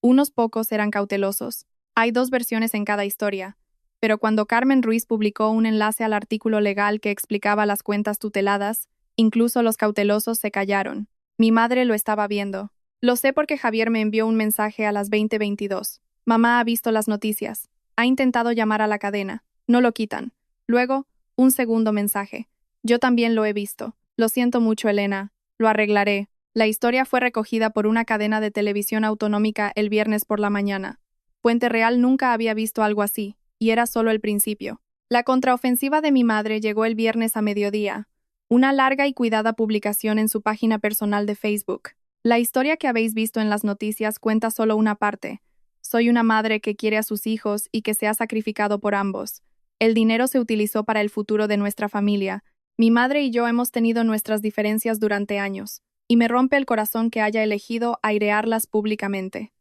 Unos pocos eran cautelosos. Hay 2 versiones en cada historia. Pero cuando Carmen Ruiz publicó un enlace al artículo legal que explicaba las cuentas tuteladas, incluso los cautelosos se callaron. Mi madre lo estaba viendo. Lo sé porque Javier me envió un mensaje a las 20:22. Mamá ha visto las noticias. Ha intentado llamar a la cadena. No lo quitan. Luego, un segundo mensaje. Yo también lo he visto. Lo siento mucho, Elena. Lo arreglaré. La historia fue recogida por una cadena de televisión autonómica el viernes por la mañana. Puente Real nunca había visto algo así, y era solo el principio. La contraofensiva de mi madre llegó el viernes a mediodía. Una larga y cuidada publicación en su página personal de Facebook. La historia que habéis visto en las noticias cuenta solo una parte. Soy una madre que quiere a sus hijos y que se ha sacrificado por ambos. El dinero se utilizó para el futuro de nuestra familia. Mi madre y yo hemos tenido nuestras diferencias durante años, y me rompe el corazón que haya elegido airearlas públicamente.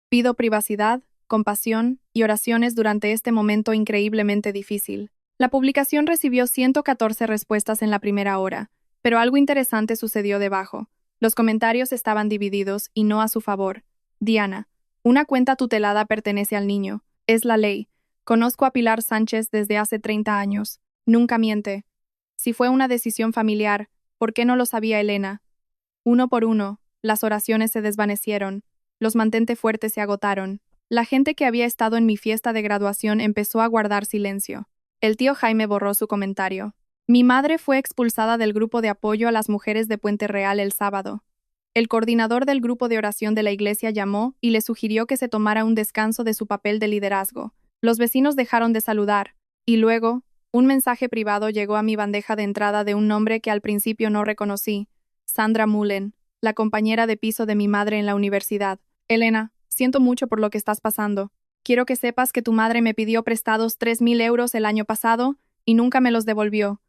Pido privacidad, compasión y oraciones durante este momento increíblemente difícil. La publicación recibió 114 respuestas en la primera hora, pero algo interesante sucedió debajo. Los comentarios estaban divididos y no a su favor. Diana, una cuenta tutelada pertenece al niño. Es la ley. Conozco a Pilar Sánchez desde hace 30 años. Nunca miente. Si fue una decisión familiar, ¿por qué no lo sabía Elena? Uno por uno, las oraciones se desvanecieron. Los mantente fuertes se agotaron. La gente que había estado en mi fiesta de graduación empezó a guardar silencio. El tío Jaime borró su comentario. Mi madre fue expulsada del grupo de apoyo a las mujeres de Puente Real el sábado. El coordinador del grupo de oración de la iglesia llamó y le sugirió que se tomara un descanso de su papel de liderazgo. Los vecinos dejaron de saludar, y luego, un mensaje privado llegó a mi bandeja de entrada de un nombre que al principio no reconocí. Sandra Mullen, la compañera de piso de mi madre en la universidad. Elena, siento mucho por lo que estás pasando. Quiero que sepas que tu madre me pidió prestados 3.000 euros el año pasado y nunca me los devolvió.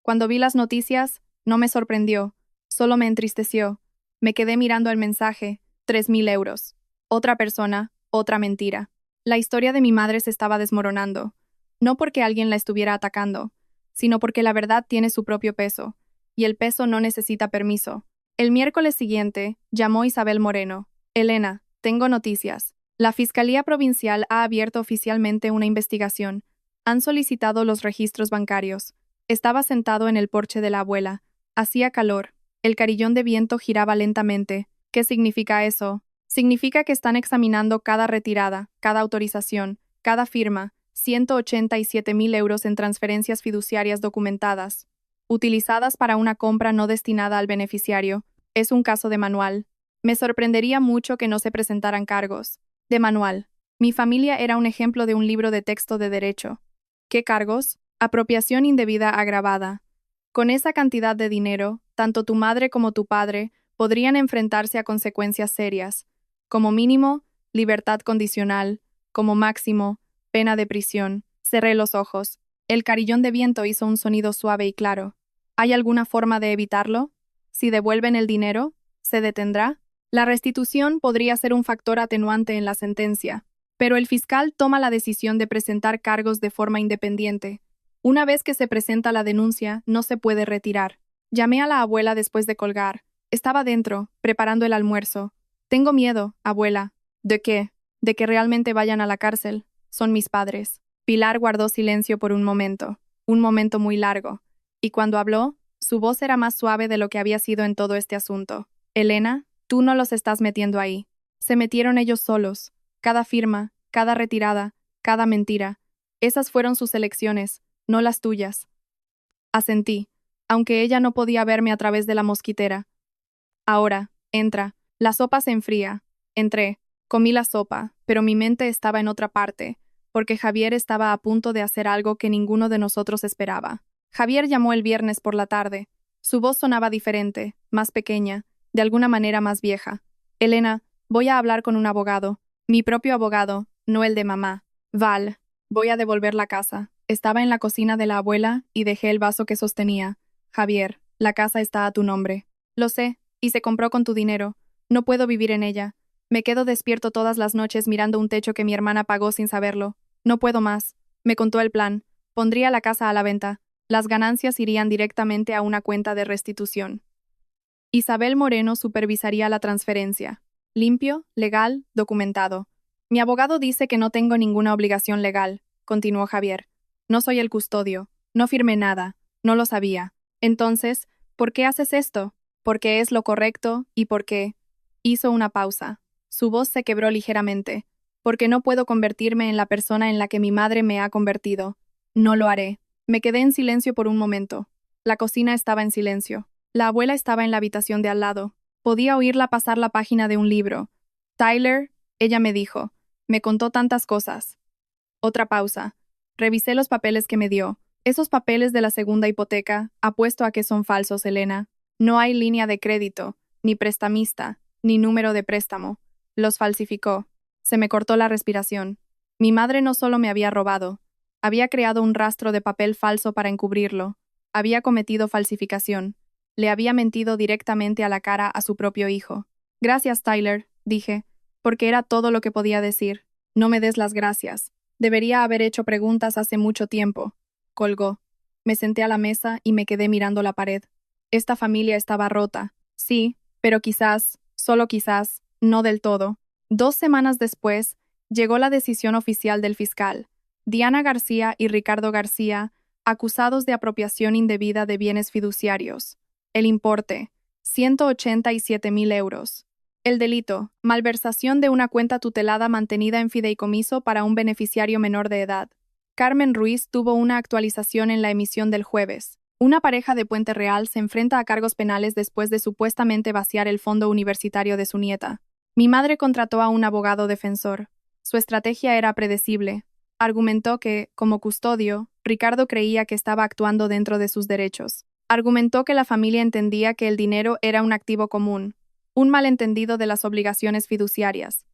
Cuando vi las noticias, no me sorprendió, solo me entristeció. Me quedé mirando el mensaje, 3.000 euros. Otra persona, otra mentira. La historia de mi madre se estaba desmoronando, no porque alguien la estuviera atacando, sino porque la verdad tiene su propio peso, y el peso no necesita permiso. El miércoles siguiente, llamó Isabel Moreno. Elena, tengo noticias. La Fiscalía Provincial ha abierto oficialmente una investigación. Han solicitado los registros bancarios. Estaba sentado en el porche de la abuela. Hacía calor. El carillón de viento giraba lentamente. ¿Qué significa eso? Significa que están examinando cada retirada, cada autorización, cada firma, 187.000 euros en transferencias fiduciarias documentadas, utilizadas para una compra no destinada al beneficiario. Es un caso de manual. Me sorprendería mucho que no se presentaran cargos. De manual. Mi familia era un ejemplo de un libro de texto de derecho. ¿Qué cargos? Apropiación indebida agravada. Con esa cantidad de dinero, tanto tu madre como tu padre podrían enfrentarse a consecuencias serias. Como mínimo, libertad condicional. Como máximo, pena de prisión. Cerré los ojos. El carillón de viento hizo un sonido suave y claro. ¿Hay alguna forma de evitarlo? Si devuelven el dinero, ¿se detendrá? La restitución podría ser un factor atenuante en la sentencia, pero el fiscal toma la decisión de presentar cargos de forma independiente. Una vez que se presenta la denuncia, no se puede retirar. Llamé a la abuela después de colgar. Estaba dentro, preparando el almuerzo. Tengo miedo, abuela. ¿De qué? De que realmente vayan a la cárcel. Son mis padres. Pilar guardó silencio por un momento muy largo, y cuando habló, su voz era más suave de lo que había sido en todo este asunto. Elena, tú no los estás metiendo ahí. Se metieron ellos solos. Cada firma, cada retirada, cada mentira. Esas fueron sus elecciones, no las tuyas. Asentí, aunque ella no podía verme a través de la mosquitera. Ahora, entra. La sopa se enfría. Entré. Comí la sopa, pero mi mente estaba en otra parte, porque Javier estaba a punto de hacer algo que ninguno de nosotros esperaba. Javier llamó el viernes por la tarde. Su voz sonaba diferente, más pequeña, de alguna manera más vieja. Elena, voy a hablar con un abogado. Mi propio abogado, no el de mamá. Val, voy a devolver la casa. Estaba en la cocina de la abuela y dejé el vaso que sostenía. Javier, la casa está a tu nombre. Lo sé, y se compró con tu dinero. No puedo vivir en ella. Me quedo despierto todas las noches mirando un techo que mi hermana pagó sin saberlo. No puedo más. Me contó el plan. Pondría la casa a la venta. Las ganancias irían directamente a una cuenta de restitución. Isabel Moreno supervisaría la transferencia. Limpio, legal, documentado. Mi abogado dice que no tengo ninguna obligación legal, continuó Javier. No soy el custodio. No firmé nada. No lo sabía. Entonces, ¿por qué haces esto? Porque es lo correcto y porque... Hizo una pausa. Su voz se quebró ligeramente. Porque no puedo convertirme en la persona en la que mi madre me ha convertido. No lo haré. Me quedé en silencio por un momento. La cocina estaba en silencio. La abuela estaba en la habitación de al lado. Podía oírla pasar la página de un libro. Tyler, ella me dijo. Me contó tantas cosas. Otra pausa. Revisé los papeles que me dio. Esos papeles de la segunda hipoteca, apuesto a que son falsos, Elena. No hay línea de crédito, ni prestamista, ni número de préstamo. Los falsificó. Se me cortó la respiración. Mi madre no solo me había robado, había creado un rastro de papel falso para encubrirlo. Había cometido falsificación. Le había mentido directamente a la cara a su propio hijo. Gracias, Tyler, dije, porque era todo lo que podía decir. No me des las gracias. Debería haber hecho preguntas hace mucho tiempo. Colgó. Me senté a la mesa y me quedé mirando la pared. Esta familia estaba rota. Sí, pero quizás, solo quizás, no del todo. 2 semanas después, llegó la decisión oficial del fiscal. Diana García y Ricardo García, acusados de apropiación indebida de bienes fiduciarios. El importe, 187.000 euros. El delito, malversación de una cuenta tutelada mantenida en fideicomiso para un beneficiario menor de edad. Carmen Ruiz tuvo una actualización en la emisión del jueves. Una pareja de Puente Real se enfrenta a cargos penales después de supuestamente vaciar el fondo universitario de su nieta. Mi madre contrató a un abogado defensor. Su estrategia era predecible. Argumentó que, como custodio, Ricardo creía que estaba actuando dentro de sus derechos. Argumentó que la familia entendía que el dinero era un activo común, un malentendido de las obligaciones fiduciarias.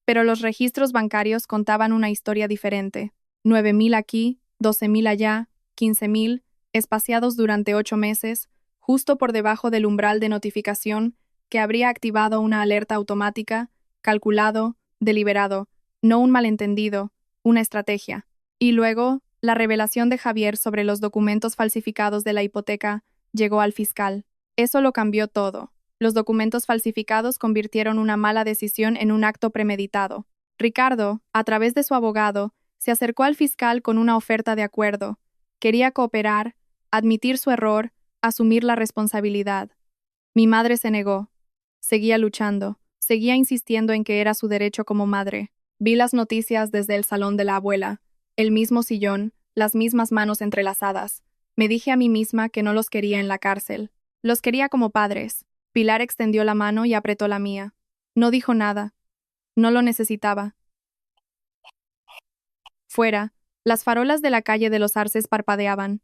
Pero los registros bancarios contaban una historia diferente. 9.000 aquí, 12.000 allá, 15.000, espaciados durante 8 meses, justo por debajo del umbral de notificación que habría activado una alerta automática, calculado, deliberado, no un malentendido, una estrategia. Y luego, la revelación de Javier sobre los documentos falsificados de la hipoteca llegó al fiscal. Eso lo cambió todo. Los documentos falsificados convirtieron una mala decisión en un acto premeditado. Ricardo, a través de su abogado, se acercó al fiscal con una oferta de acuerdo. Quería cooperar, admitir su error, asumir la responsabilidad. Mi madre se negó. Seguía luchando, seguía insistiendo en que era su derecho como madre. Vi las noticias desde el salón de la abuela, el mismo sillón, las mismas manos entrelazadas. Me dije a mí misma que no los quería en la cárcel. Los quería como padres. Pilar extendió la mano y apretó la mía. No dijo nada. No lo necesitaba. Fuera, las farolas de la calle de los Arces parpadeaban.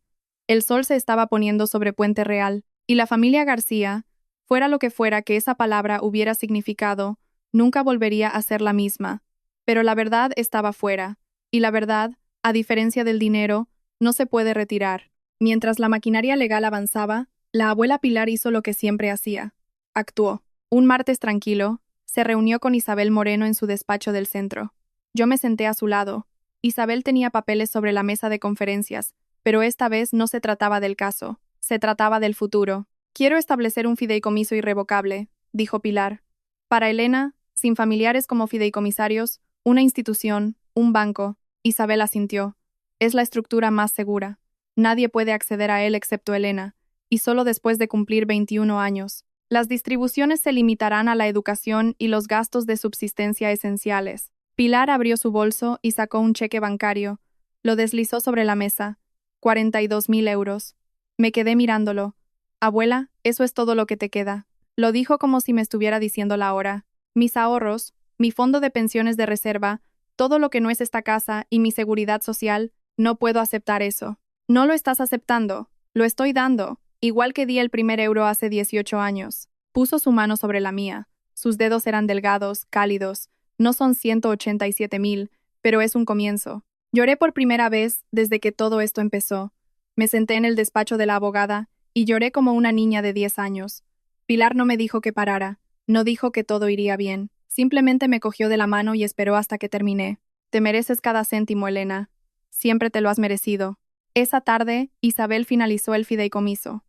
El sol se estaba poniendo sobre Puente Real, y la familia García, fuera lo que fuera que esa palabra hubiera significado, nunca volvería a ser la misma. Pero la verdad estaba fuera, y la verdad, a diferencia del dinero, no se puede retirar. Mientras la maquinaria legal avanzaba, la abuela Pilar hizo lo que siempre hacía. Actuó. Un martes tranquilo, se reunió con Isabel Moreno en su despacho del centro. Yo me senté a su lado. Isabel tenía papeles sobre la mesa de conferencias, pero esta vez no se trataba del caso, se trataba del futuro. Quiero establecer un fideicomiso irrevocable, dijo Pilar. Para Elena, sin familiares como fideicomisarios, una institución, un banco. Isabel asintió. Es la estructura más segura. Nadie puede acceder a él excepto Elena, y solo después de cumplir 21 años. Las distribuciones se limitarán a la educación y los gastos de subsistencia esenciales. Pilar abrió su bolso y sacó un cheque bancario. Lo deslizó sobre la mesa. 42.000 euros. Me quedé mirándolo. Abuela, eso es todo lo que te queda. Lo dijo como si me estuviera diciendo la hora. Mis ahorros, mi fondo de pensiones de reserva, todo lo que no es esta casa y mi seguridad social, no puedo aceptar eso. No lo estás aceptando. Lo estoy dando, igual que di el primer euro hace 18 años. Puso su mano sobre la mía. Sus dedos eran delgados, cálidos. No son 187.000, pero es un comienzo. Lloré por primera vez desde que todo esto empezó. Me senté en el despacho de la abogada y lloré como una niña de 10 años. Pilar no me dijo que parara, no dijo que todo iría bien. Simplemente me cogió de la mano y esperó hasta que terminé. Te mereces cada céntimo, Elena. Siempre te lo has merecido. Esa tarde, Isabel finalizó el fideicomiso.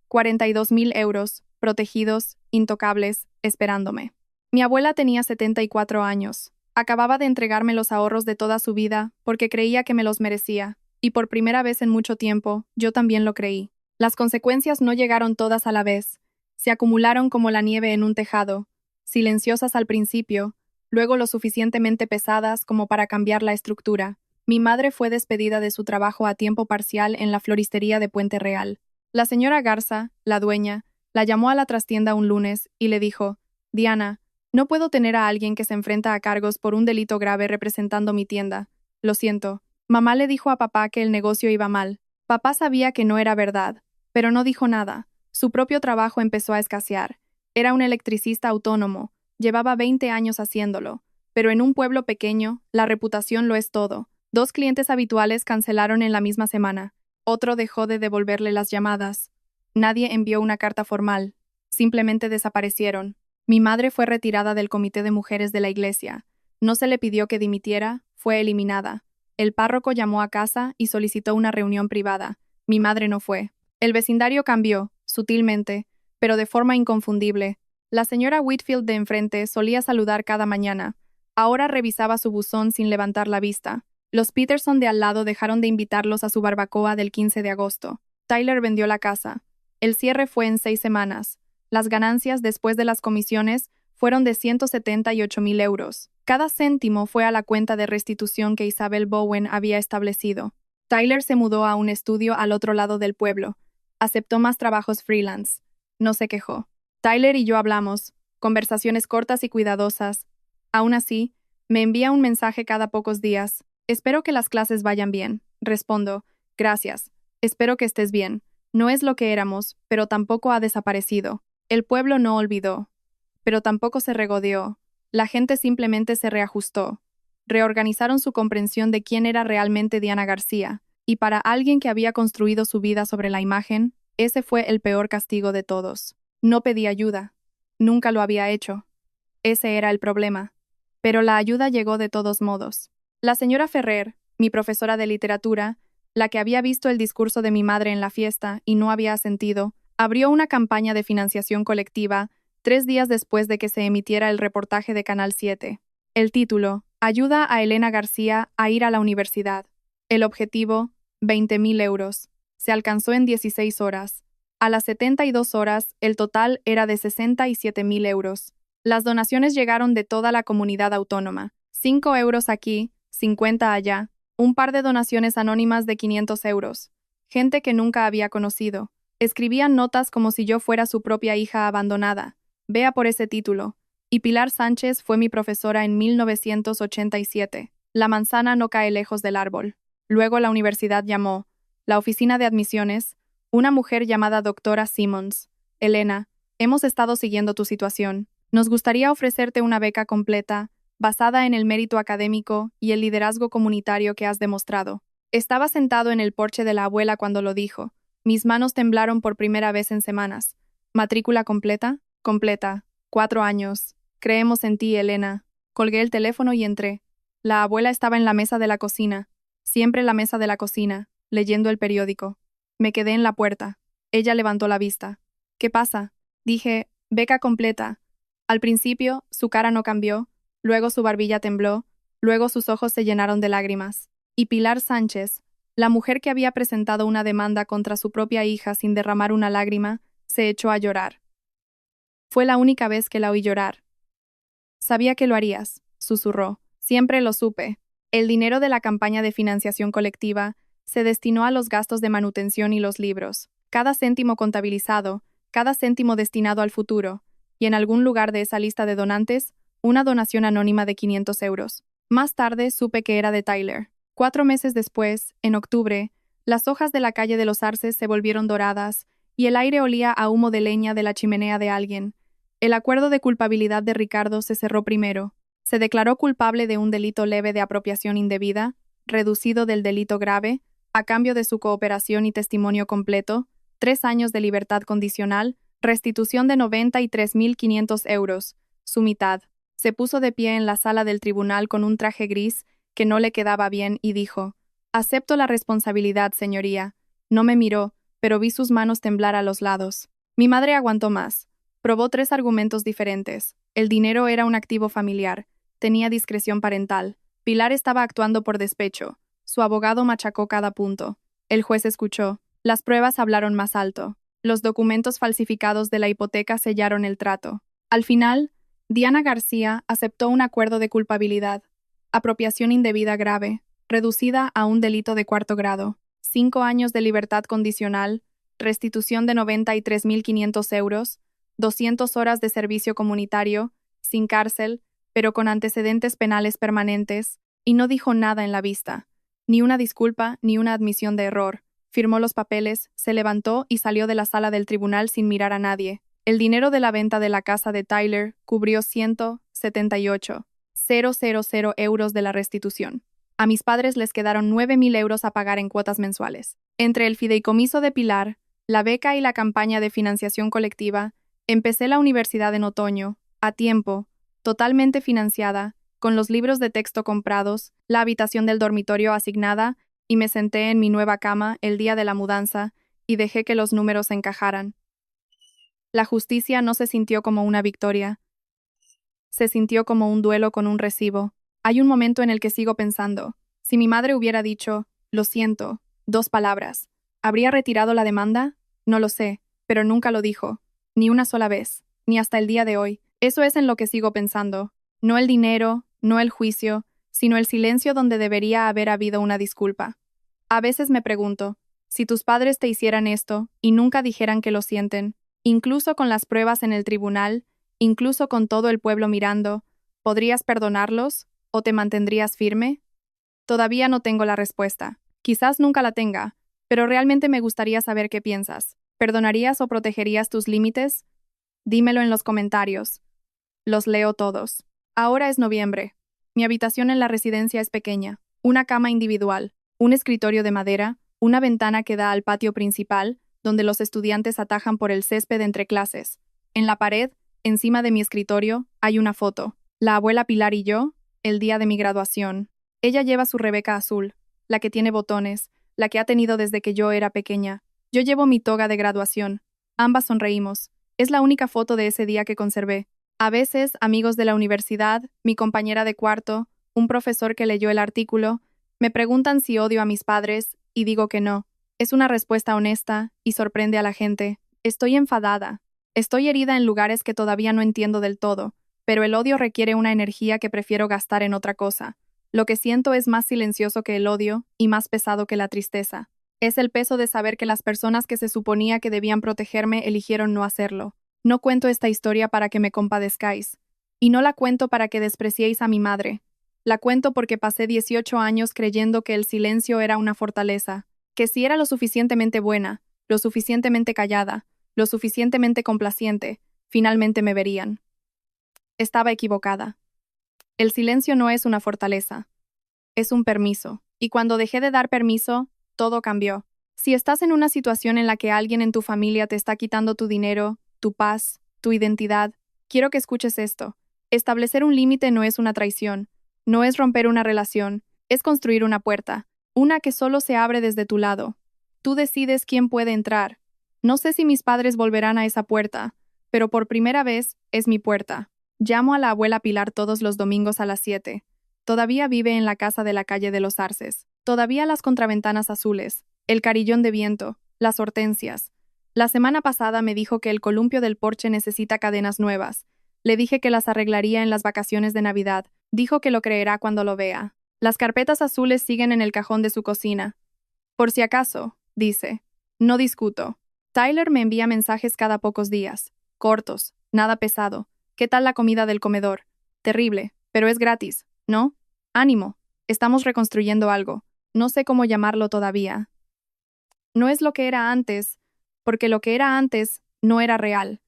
42.000 euros, protegidos, intocables, esperándome. Mi abuela tenía 74 años. Acababa de entregarme los ahorros de toda su vida porque creía que me los merecía, y por primera vez en mucho tiempo, yo también lo creí. Las consecuencias no llegaron todas a la vez. Se acumularon como la nieve en un tejado, silenciosas al principio, luego lo suficientemente pesadas como para cambiar la estructura. Mi madre fue despedida de su trabajo a tiempo parcial en la floristería de Puente Real. La señora Garza, la dueña, la llamó a la trastienda un lunes y le dijo: «Diana, no puedo tener a alguien que se enfrenta a cargos por un delito grave representando mi tienda. Lo siento, Mamá le dijo a papá que el negocio iba mal. Papá sabía que no era verdad, pero no dijo nada. Su propio trabajo empezó a escasear. Era un electricista autónomo, llevaba 20 años haciéndolo, pero en un pueblo pequeño, la reputación lo es todo. 2 clientes habituales cancelaron en la misma semana. Otro dejó de devolverle las llamadas. Nadie envió una carta formal. Simplemente desaparecieron. Mi madre fue retirada del comité de mujeres de la iglesia. No se le pidió que dimitiera, fue eliminada. El párroco llamó a casa y solicitó una reunión privada. Mi madre no fue. El vecindario cambió, sutilmente, pero de forma inconfundible. La señora Whitfield de enfrente solía saludar cada mañana. Ahora revisaba su buzón sin levantar la vista. Los Peterson de al lado dejaron de invitarlos a su barbacoa del 15 de agosto. Tyler vendió la casa. El cierre fue en 6 semanas. Las ganancias después de las comisiones fueron de 178.000 euros. Cada céntimo fue a la cuenta de restitución que Isabel Bowen había establecido. Tyler se mudó a un estudio al otro lado del pueblo. Aceptó más trabajos freelance. No se quejó. Tyler y yo hablamos, conversaciones cortas y cuidadosas. Aún así, me envía un mensaje cada pocos días. Espero que las clases vayan bien. Respondo, gracias. Espero que estés bien. No es lo que éramos, pero tampoco ha desaparecido. El pueblo no olvidó, pero tampoco se regodeó. La gente simplemente se reajustó. Reorganizaron su comprensión de quién era realmente Diana García, y para alguien que había construido su vida sobre la imagen, ese fue el peor castigo de todos. No pedí ayuda. Nunca lo había hecho. Ese era el problema. Pero la ayuda llegó de todos modos. La señora Ferrer, mi profesora de literatura, la que había visto el discurso de mi madre en la fiesta y no había asentido, abrió una campaña de financiación colectiva 3 días después de que se emitiera el reportaje de Canal 7. El título, Ayuda a Elena García a ir a la universidad. El objetivo, 20.000 euros. Se alcanzó en 16 horas. A las 72 horas, el total era de 67.000 euros. Las donaciones llegaron de toda la comunidad autónoma. 5 euros aquí, 50 allá. Un par de donaciones anónimas de 500 euros. Gente que nunca había conocido. Escribían notas como si yo fuera su propia hija abandonada. Vea por ese título. Y Pilar Sánchez fue mi profesora en 1987. La manzana no cae lejos del árbol. Luego la universidad llamó. La oficina de admisiones. Una mujer llamada doctora Simmons. Elena, hemos estado siguiendo tu situación. Nos gustaría ofrecerte una beca completa, basada en el mérito académico y el liderazgo comunitario que has demostrado. Estaba sentado en el porche de la abuela cuando lo dijo. Mis manos temblaron por primera vez en semanas. ¿Matrícula completa? Completa. 4 años. Creemos en ti, Elena. Colgué el teléfono y entré. La abuela estaba en la mesa de la cocina. Siempre la mesa de la cocina, leyendo el periódico. Me quedé en la puerta. Ella levantó la vista. ¿Qué pasa? Dije, beca completa. Al principio, su cara no cambió, luego su barbilla tembló, luego sus ojos se llenaron de lágrimas. Y Pilar Sánchez, la mujer que había presentado una demanda contra su propia hija sin derramar una lágrima, se echó a llorar. Fue la única vez que la oí llorar. Sabía que lo harías, susurró. Siempre lo supe. El dinero de la campaña de financiación colectiva se destinó a los gastos de manutención y los libros. Cada céntimo contabilizado, cada céntimo destinado al futuro, y en algún lugar de esa lista de donantes, una donación anónima de 500 euros. Más tarde supe que era de Tyler. 4 meses después, en octubre, las hojas de la calle de los Arces se volvieron doradas y el aire olía a humo de leña de la chimenea de alguien. El acuerdo de culpabilidad de Ricardo se cerró primero. Se declaró culpable de un delito leve de apropiación indebida, reducido del delito grave, a cambio de su cooperación y testimonio completo, 3 años de libertad condicional, restitución de 93.500 euros, su mitad. Se puso de pie en la sala del tribunal con un traje gris que no le quedaba bien y dijo, «Acepto la responsabilidad, señoría». No me miró, pero vi sus manos temblar a los lados. Mi madre aguantó más. Probó 3 argumentos diferentes. El dinero era un activo familiar. Tenía discreción parental. Pilar estaba actuando por despecho. Su abogado machacó cada punto. El juez escuchó. Las pruebas hablaron más alto. Los documentos falsificados de la hipoteca sellaron el trato. Al final, Diana García aceptó un acuerdo de culpabilidad. Apropiación indebida grave, reducida a un delito de 4º grado. 5 años de libertad condicional, restitución de 93.500 euros, 200 horas de servicio comunitario, sin cárcel, pero con antecedentes penales permanentes, y no dijo nada en la vista. Ni una disculpa, ni una admisión de error. Firmó los papeles, se levantó y salió de la sala del tribunal sin mirar a nadie. El dinero de la venta de la casa de Tyler cubrió 178,000 euros de la restitución. A mis padres les quedaron 9.000 euros a pagar en cuotas mensuales. Entre el fideicomiso de Pilar, la beca y la campaña de financiación colectiva, empecé la universidad en otoño, a tiempo, totalmente financiada, con los libros de texto comprados, la habitación del dormitorio asignada, y me senté en mi nueva cama el día de la mudanza y dejé que los números encajaran. La justicia no se sintió como una victoria. Se sintió como un duelo con un recibo. Hay un momento en el que sigo pensando, si mi madre hubiera dicho, lo siento, 2 palabras, ¿habría retirado la demanda? No lo sé, pero nunca lo dijo, ni una sola vez, ni hasta el día de hoy. Eso es en lo que sigo pensando. No el dinero, no el juicio, sino el silencio donde debería haber habido una disculpa. A veces me pregunto, si tus padres te hicieran esto y nunca dijeran que lo sienten, incluso con las pruebas en el tribunal, incluso con todo el pueblo mirando, ¿podrías perdonarlos o te mantendrías firme? Todavía no tengo la respuesta. Quizás nunca la tenga, pero realmente me gustaría saber qué piensas. ¿Perdonarías o protegerías tus límites? Dímelo en los comentarios. Los leo todos. Ahora es noviembre. Mi habitación en la residencia es pequeña. Una cama individual, un escritorio de madera, una ventana que da al patio principal, donde los estudiantes atajan por el césped entre clases. En la pared, encima de mi escritorio, hay una foto. La abuela Pilar y yo, el día de mi graduación. Ella lleva su Rebeca azul, la que tiene botones, la que ha tenido desde que yo era pequeña. Yo llevo mi toga de graduación. Ambas sonreímos. Es la única foto de ese día que conservé. A veces, amigos de la universidad, mi compañera de cuarto, un profesor que leyó el artículo, me preguntan si odio a mis padres, y digo que no. Es una respuesta honesta y sorprende a la gente. Estoy enfadada. Estoy herida en lugares que todavía no entiendo del todo, pero el odio requiere una energía que prefiero gastar en otra cosa. Lo que siento es más silencioso que el odio y más pesado que la tristeza. Es el peso de saber que las personas que se suponía que debían protegerme eligieron no hacerlo. No cuento esta historia para que me compadezcáis. Y no la cuento para que despreciéis a mi madre. La cuento porque pasé 18 años creyendo que el silencio era una fortaleza, que si era lo suficientemente buena, lo suficientemente callada, lo suficientemente complaciente, finalmente me verían. Estaba equivocada. El silencio no es una fortaleza. Es un permiso. Y cuando dejé de dar permiso, todo cambió. Si estás en una situación en la que alguien en tu familia te está quitando tu dinero, tu paz, tu identidad, quiero que escuches esto. Establecer un límite no es una traición, no es romper una relación, es construir una puerta, una que solo se abre desde tu lado. Tú decides quién puede entrar. No sé si mis padres volverán a esa puerta, pero por primera vez es mi puerta. Llamo a la abuela Pilar todos los domingos a las 7. Todavía vive en la casa de la calle de los Arces. Todavía las contraventanas azules, el carillón de viento, las hortensias. La semana pasada me dijo que el columpio del porche necesita cadenas nuevas. Le dije que las arreglaría en las vacaciones de Navidad. Dijo que lo creerá cuando lo vea. Las carpetas azules siguen en el cajón de su cocina. Por si acaso, dice. No discuto. Tyler me envía mensajes cada pocos días. Cortos, nada pesado. ¿Qué tal la comida del comedor? Terrible, pero es gratis, ¿no? Ánimo. Estamos reconstruyendo algo. No sé cómo llamarlo todavía. No es lo que era antes, porque lo que era antes no era real.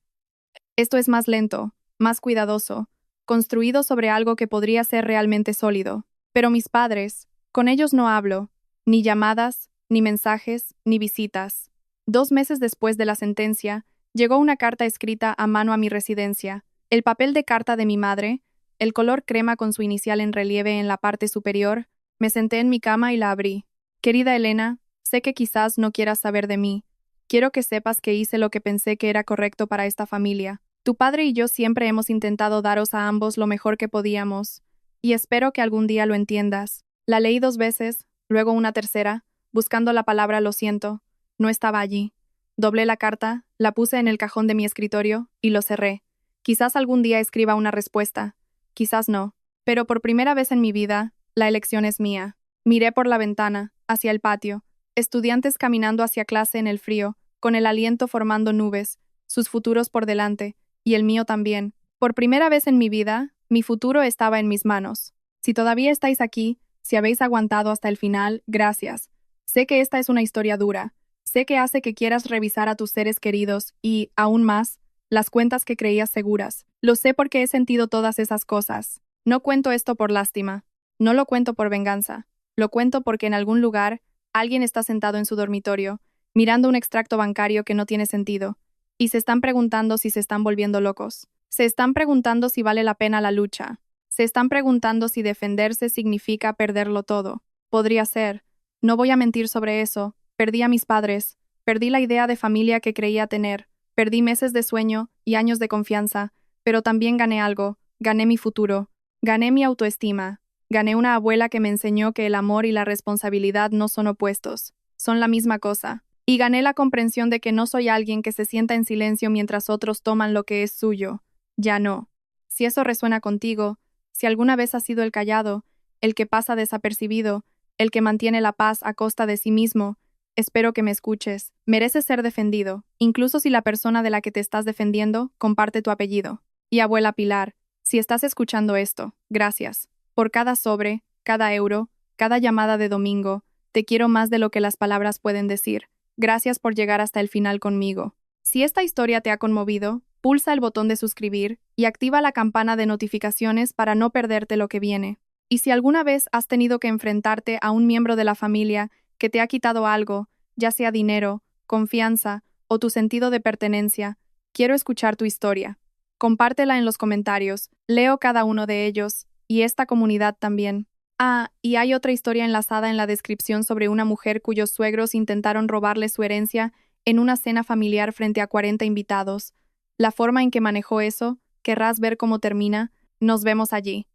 Esto es más lento, más cuidadoso, construido sobre algo que podría ser realmente sólido. Pero mis padres, con ellos no hablo, ni llamadas, ni mensajes, ni visitas. 2 meses después de la sentencia, llegó una carta escrita a mano a mi residencia. El papel de carta de mi madre, el color crema con su inicial en relieve en la parte superior. Me senté en mi cama y la abrí. Querida Elena, sé que quizás no quieras saber de mí. Quiero que sepas que hice lo que pensé que era correcto para esta familia. Tu padre y yo siempre hemos intentado daros a ambos lo mejor que podíamos, y espero que algún día lo entiendas. La leí 2 veces, luego una tercera, buscando la palabra lo siento. No estaba allí. Doblé la carta, la puse en el cajón de mi escritorio y lo cerré. Quizás algún día escriba una respuesta. Quizás no. Pero por primera vez en mi vida, la elección es mía. Miré por la ventana, hacia el patio, estudiantes caminando hacia clase en el frío, con el aliento formando nubes, sus futuros por delante, y el mío también. Por primera vez en mi vida, mi futuro estaba en mis manos. Si todavía estáis aquí, Si habéis aguantado hasta el final, gracias. Sé que esta es una historia dura. Sé que hace que quieras revisar a tus seres queridos y, aún más, las cuentas que creías seguras. Lo sé porque he sentido todas esas cosas. No cuento esto por lástima. No lo cuento por venganza. Lo cuento porque en algún lugar alguien está sentado en su dormitorio, mirando un extracto bancario que no tiene sentido, y se están preguntando si se están volviendo locos. Se están preguntando si vale la pena la lucha. Se están preguntando si defenderse significa perderlo todo. Podría ser. No voy a mentir sobre eso. Perdí a mis padres. Perdí la idea de familia que creía tener. Perdí meses de sueño y años de confianza. Pero también gané algo. Gané mi futuro. Gané mi autoestima. Gané una abuela que me enseñó que el amor y la responsabilidad no son opuestos. Son la misma cosa. Y gané la comprensión de que no soy alguien que se sienta en silencio mientras otros toman lo que es suyo. Ya no. Si eso resuena contigo, si alguna vez has sido el callado, el que pasa desapercibido, el que mantiene la paz a costa de sí mismo, espero que me escuches. Mereces ser defendido, incluso si la persona de la que te estás defendiendo comparte tu apellido. Y abuela Pilar, si estás escuchando esto, gracias. Por cada sobre, cada euro, cada llamada de domingo, te quiero más de lo que las palabras pueden decir. Gracias por llegar hasta el final conmigo. Si esta historia te ha conmovido, pulsa el botón de suscribir y activa la campana de notificaciones para no perderte lo que viene. Y si alguna vez has tenido que enfrentarte a un miembro de la familia que te ha quitado algo, ya sea dinero, confianza o tu sentido de pertenencia, quiero escuchar tu historia. Compártela en los comentarios, leo cada uno de ellos, y esta comunidad también. Ah, y hay otra historia enlazada en la descripción sobre una mujer cuyos suegros intentaron robarle su herencia en una cena familiar frente a 40 invitados. La forma en que manejó eso, querrás ver cómo termina. Nos vemos allí.